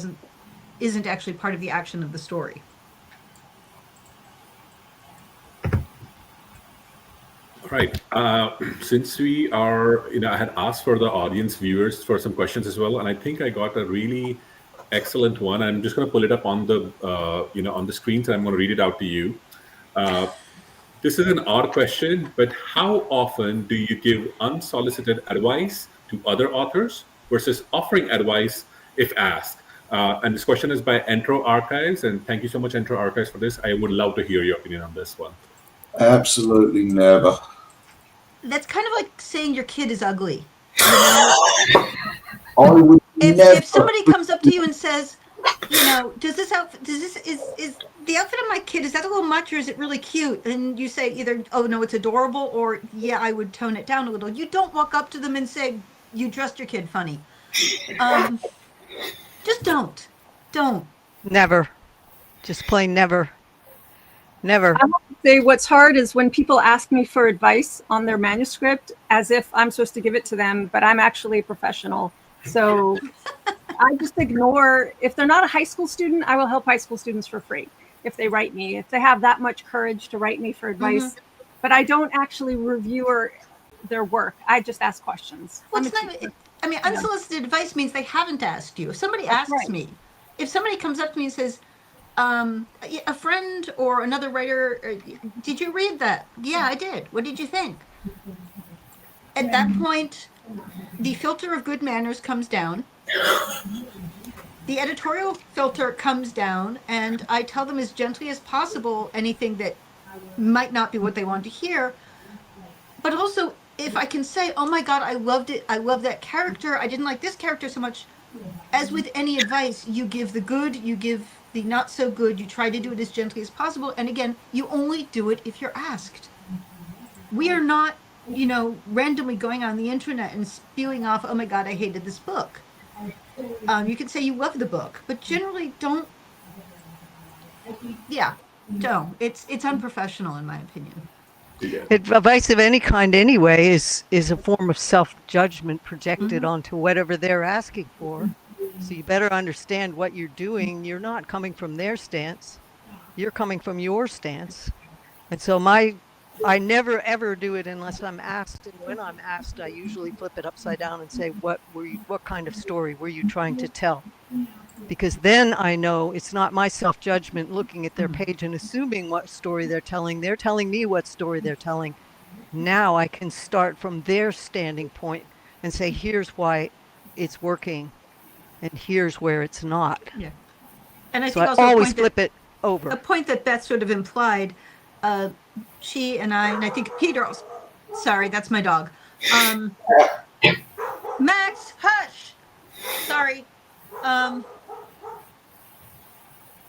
isn't actually part of the action of the story? All right. Since we are, I had asked for the audience viewers for some questions as well, and I think I got a really excellent one. I'm just going to pull it up on the, on the screen, so I'm going to read it out to you. This is an odd question, but how often do you give unsolicited advice to other authors versus offering advice if asked? And this question is by Entro Archives, and thank you so much, Entro Archives, for this. I would love to hear your opinion on this one. Absolutely never. That's kind of like saying your kid is ugly. You know? I would never. If somebody comes up to you and says, is the outfit of my kid, is that a little much or is it really cute? And you say either, oh no, it's adorable, or yeah, I would tone it down a little. You don't walk up to them and say, you dressed your kid funny. Just don't. Never. Just plain never. Never. I have to say what's hard is when people ask me for advice on their manuscript as if I'm supposed to give it to them, but I'm actually a professional. So I just ignore. If they're not a high school student, I will help high school students for free if they write me, if they have that much courage to write me for advice. But I don't actually review their work. I just ask questions. Unsolicited advice means they haven't asked you. If somebody asks me, if somebody comes up to me and says, a friend or another writer, did you read that? Yeah, I did. What did you think? At that point, the filter of good manners comes down. The editorial filter comes down, and I tell them as gently as possible anything that might not be what they want to hear. But also, if I can say, oh my God, I loved it. I love that character. I didn't like this character so much. As with any advice, you give the good, you give the not so good, you try to do it as gently as possible. And again, you only do it if you're asked. We are not, randomly going on the internet and spewing off, oh my God, I hated this book. You can say you love the book, but generally don't. It's unprofessional in my opinion. Advice of any kind anyway is a form of self-judgment projected onto whatever they're asking for. So you better understand what you're doing. You're not coming from their stance. You're coming from your stance. And so I never ever do it unless I'm asked. And when I'm asked, I usually flip it upside down and say, what kind of story were you trying to tell? Because then I know it's not my self-judgment looking at their page and assuming what story they're telling. They're telling me what story they're telling. Now I can start from their standing point and say, here's why it's working and here's where it's not. Yeah. And I So think I also always flip it over. A point that Beth sort of implied, she and I think Peter also, sorry, that's my dog. Max, hush. Sorry.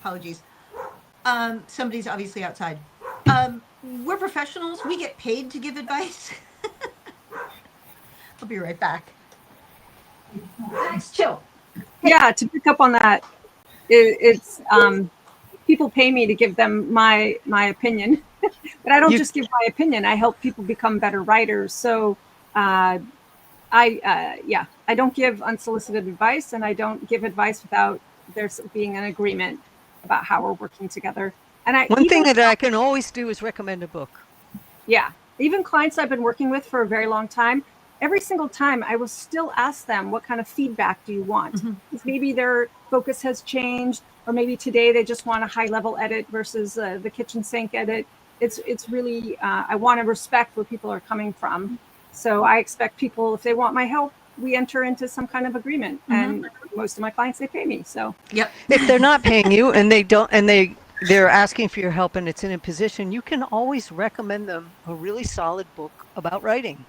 Apologies. Somebody's obviously outside. We're professionals. We get paid to give advice. I'll be right back. Max, chill. Yeah, to pick up on that, it's people pay me to give them my opinion, but I don't just give my opinion. I help people become better writers. So I don't give unsolicited advice, and I don't give advice without there being an agreement about how we're working together. And one thing that I can always do is recommend a book. Yeah, even clients I've been working with for a very long time, every single time I will still ask them, what kind of feedback do you want? Because maybe their focus has changed, or maybe today they just want a high level edit versus the kitchen sink edit. It's really, I want to respect where people are coming from. So I expect people, if they want my help, we enter into some kind of agreement. And most of my clients, they pay me. So yep. If they're not paying you and they don't, and they're asking for your help and it's in a position, you can always recommend them a really solid book about writing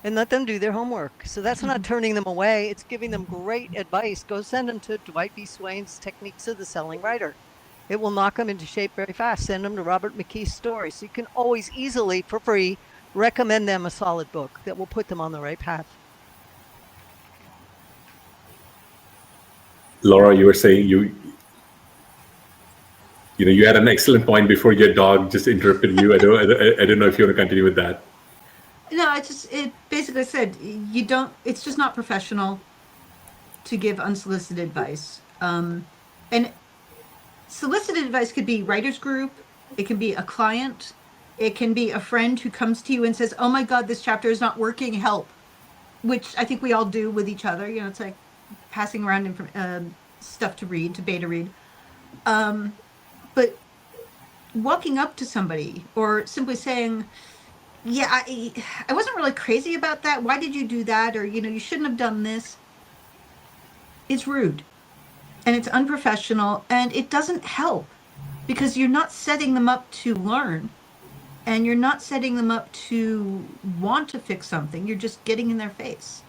and let them do their homework. So that's not turning them away. It's giving them great advice. Go send them to Dwight B. Swain's Techniques of the Selling Writer. It will knock them into shape very fast. Send them to Robert McKee's stories. So you can always easily, for free, recommend them a solid book that will put them on the right path. Laura, you were saying you had an excellent point before your dog just interrupted you. I don't know if you want to continue with that. No, it basically said it's just not professional to give unsolicited advice. And solicited advice could be writer's group, it can be a client, it can be a friend who comes to you and says, oh my God, this chapter is not working, help. Which I think we all do with each other. It's like passing around stuff to read, to beta read. But walking up to somebody or simply saying, yeah, I wasn't really crazy about that. Why did you do that? Or, you shouldn't have done this. It's rude and it's unprofessional and it doesn't help because you're not setting them up to learn and you're not setting them up to want to fix something. You're just getting in their face.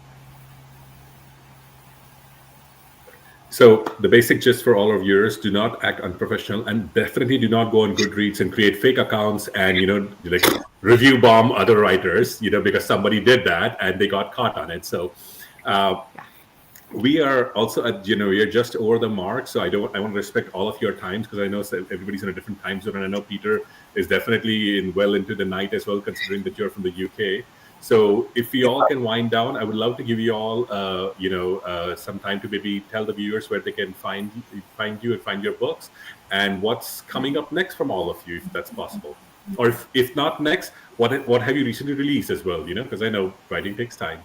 So the basic gist for all of viewers: do not act unprofessional, and definitely do not go on Goodreads and create fake accounts and like review bomb other writers, because somebody did that and they got caught on it. So we are also at we are just over the mark. So I want to respect all of your times because I know everybody's in a different time zone, and I know Peter is definitely well into the night as well, considering that you're from the UK. So if we all can wind down, I would love to give you all, some time to maybe tell the viewers where they can find you and find your books and what's coming up next from all of you, if that's possible. Or if not next, what have you recently released as well, because I know writing takes time.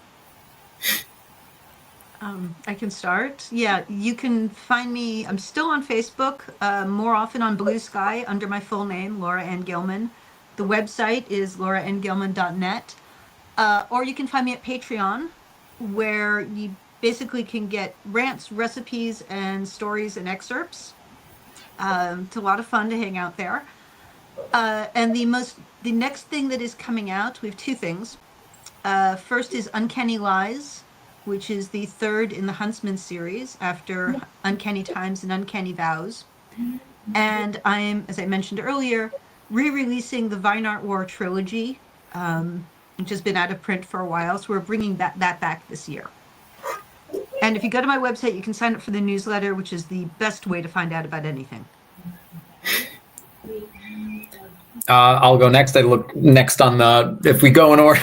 I can start. Yeah, you can find me. I'm still on Facebook, more often on Blue Sky under my full name, Laura Ann Gilman. The website is lauraangilman.net. Or you can find me at Patreon, where you basically can get rants, recipes, and stories and excerpts. It's a lot of fun to hang out there. And the next thing that is coming out, we have two things. First is Uncanny Lies, which is the third in the Huntsman series after Uncanny Times and Uncanny Vows. And I'm, as I mentioned earlier, re-releasing the Vinart War trilogy, which has been out of print for a while. So we're bringing that back this year. And if you go to my website, you can sign up for the newsletter, which is the best way to find out about anything. I'll go next. I look next on if we go in order.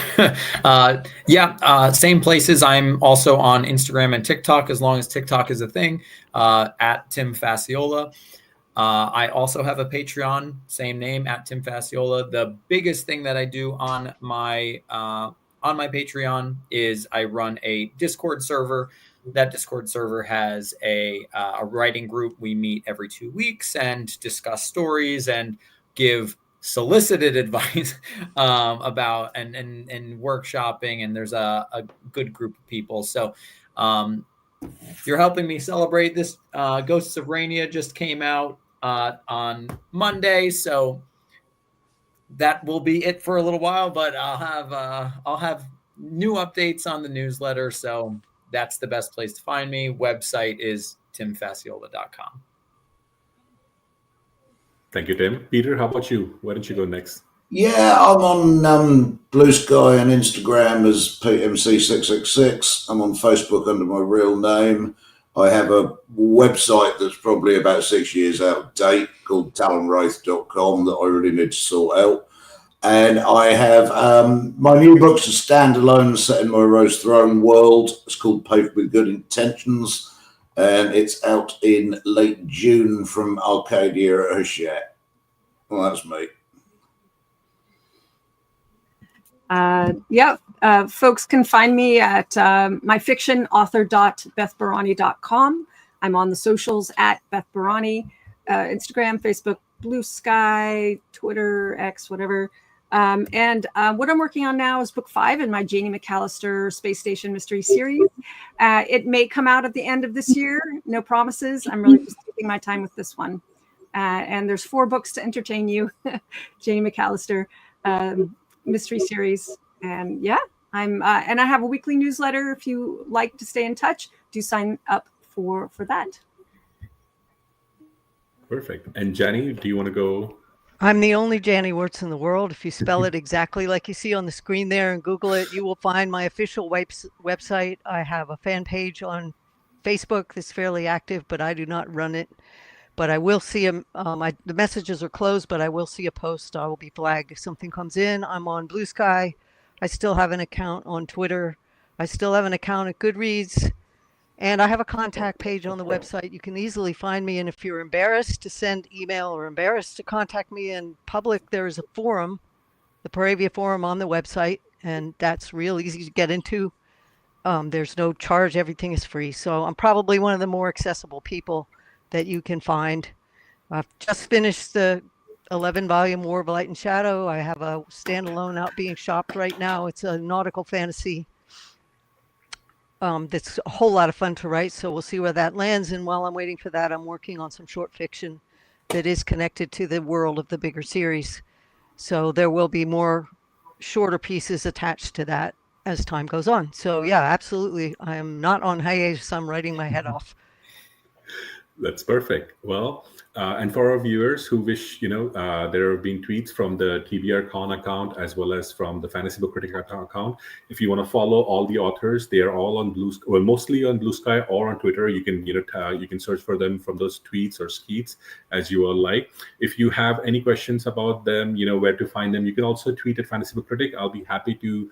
Same places. I'm also on Instagram and TikTok, as long as TikTok is a thing, at Tim Facciola. I also have a Patreon, same name, at Tim Facciola. The biggest thing that I do on my Patreon is I run a Discord server. That Discord server has a writing group. We meet every 2 weeks and discuss stories and give solicited advice about and workshopping. And there's a good group of people. So you're helping me celebrate this. Ghosts of Rania just came out on Monday, so that will be it for a little while. But I'll have new updates on the newsletter, so that's the best place to find me. Website is timfacciola.com. Thank you, Tim. Peter, how about you? Why don't you go next? Yeah, I'm on Blue Sky and Instagram as PMC666. I'm on Facebook under my real name. I have a website that's probably about 6 years out of date called talonwraith.com that I really need to sort out. And I have my new book's a standalone set in my Rose Throne world. It's called Paved with Good Intentions. And it's out in late June from Arcadia at Hachette. Well, that's me. Folks can find me at my fiction author.bethbarany.com. I'm on the socials at Beth Barany, Instagram, Facebook, Blue Sky, Twitter, X, whatever. And what I'm working on now is book 5 in my Janny McAllister Space Station Mystery Series. It may come out at the end of this year. No promises. I'm really just taking my time with this one. And there's 4 books to entertain you. Janny McAllister Mystery Series. And I'm and I have a weekly newsletter. If you like to stay in touch, do sign up for that. Perfect. And Janny, do you want to go? I'm the only Janny Wurts in the world. If you spell it exactly like you see on the screen there and Google it, you will find my official website. I have a fan page on Facebook that's fairly active, but I do not run it. but I will see them. The messages are closed, but I will see a post. I will be flagged if something comes in. I'm on Blue Sky. I still have an account on Twitter. I still have an account at Goodreads. And I have a contact page on the website. You can easily find me. And if you're embarrassed to send email or embarrassed to contact me in public, there is a forum, the Paravia forum on the website. And that's real easy to get into. There's no charge. Everything is free. So I'm probably one of the more accessible people that you can find. I've just finished the 11-volume War of Light and Shadow. I have a standalone out being shopped right now. It's a nautical fantasy that's a whole lot of fun to write. So we'll see where that lands. And while I'm waiting for that, I'm working on some short fiction that is connected to the world of the bigger series. So there will be more shorter pieces attached to that as time goes on. So yeah, absolutely. I am not on hiatus. I'm writing my head off. That's perfect. Well, and for our viewers who wish, there have been tweets from the TBRCon account as well as from the Fantasy Book Critic account. If you want to follow all the authors, they are all on mostly on Blue Sky or on Twitter. You can, you can search for them from those tweets or skeets as you all like. If you have any questions about them, where to find them, you can also tweet at Fantasy Book Critic. I'll be happy to,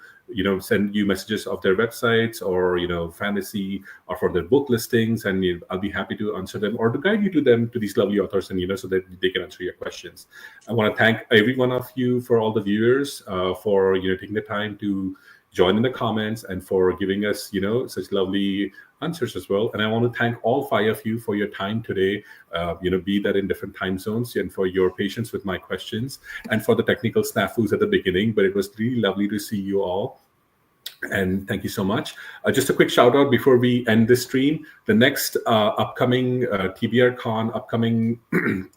send you messages of their websites or, fantasy or for their book listings, and I'll be happy to answer them or to guide you to these lovely authors, and so that they can answer your questions. I want to thank every one of you, for all the viewers, for taking the time to join in the comments and for giving us such lovely answers as well. And I want to thank all 5 of you for your time today, be that in different time zones, and for your patience with my questions and for the technical snafus at the beginning. But it was really lovely to see you all. And thank you so much. Just a quick shout out before we end this stream. The next upcoming TBRCon upcoming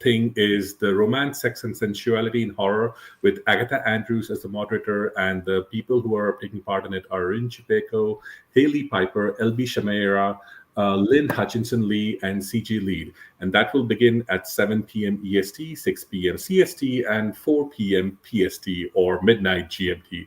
thing is the Romance, Sex, and Sensuality in Horror with Agatha Andrews as the moderator. And the people who are taking part in it are Rin Chipeko, Haley Piper, LB Shamaira, Lynn Hutchinson Lee, and CG Lead. And that will begin at 7 p.m. EST, 6 p.m. CST, and 4 p.m. PST or midnight GMT.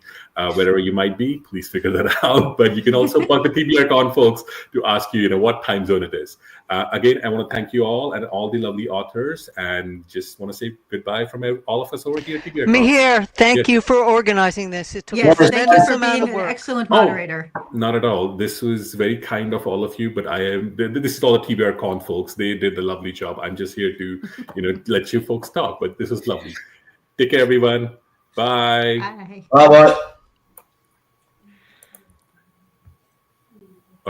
Wherever you might be, please figure that out. But you can also bug the TBRCon folks to ask you, what time zone it is. Again, I want to thank you all and all the lovely authors, and just want to say goodbye from all of us over here at TBRCon. Mihir, thank you for organizing this. It took Yes, a thank you tremendous for amount being of an work. excellent moderator. Not at all. This was very kind of all of you, but this is all the TBRCon folks. They did the lovely job. I'm just here to, let you folks talk, but this was lovely. Take care, everyone. Bye. Bye. Bye-bye.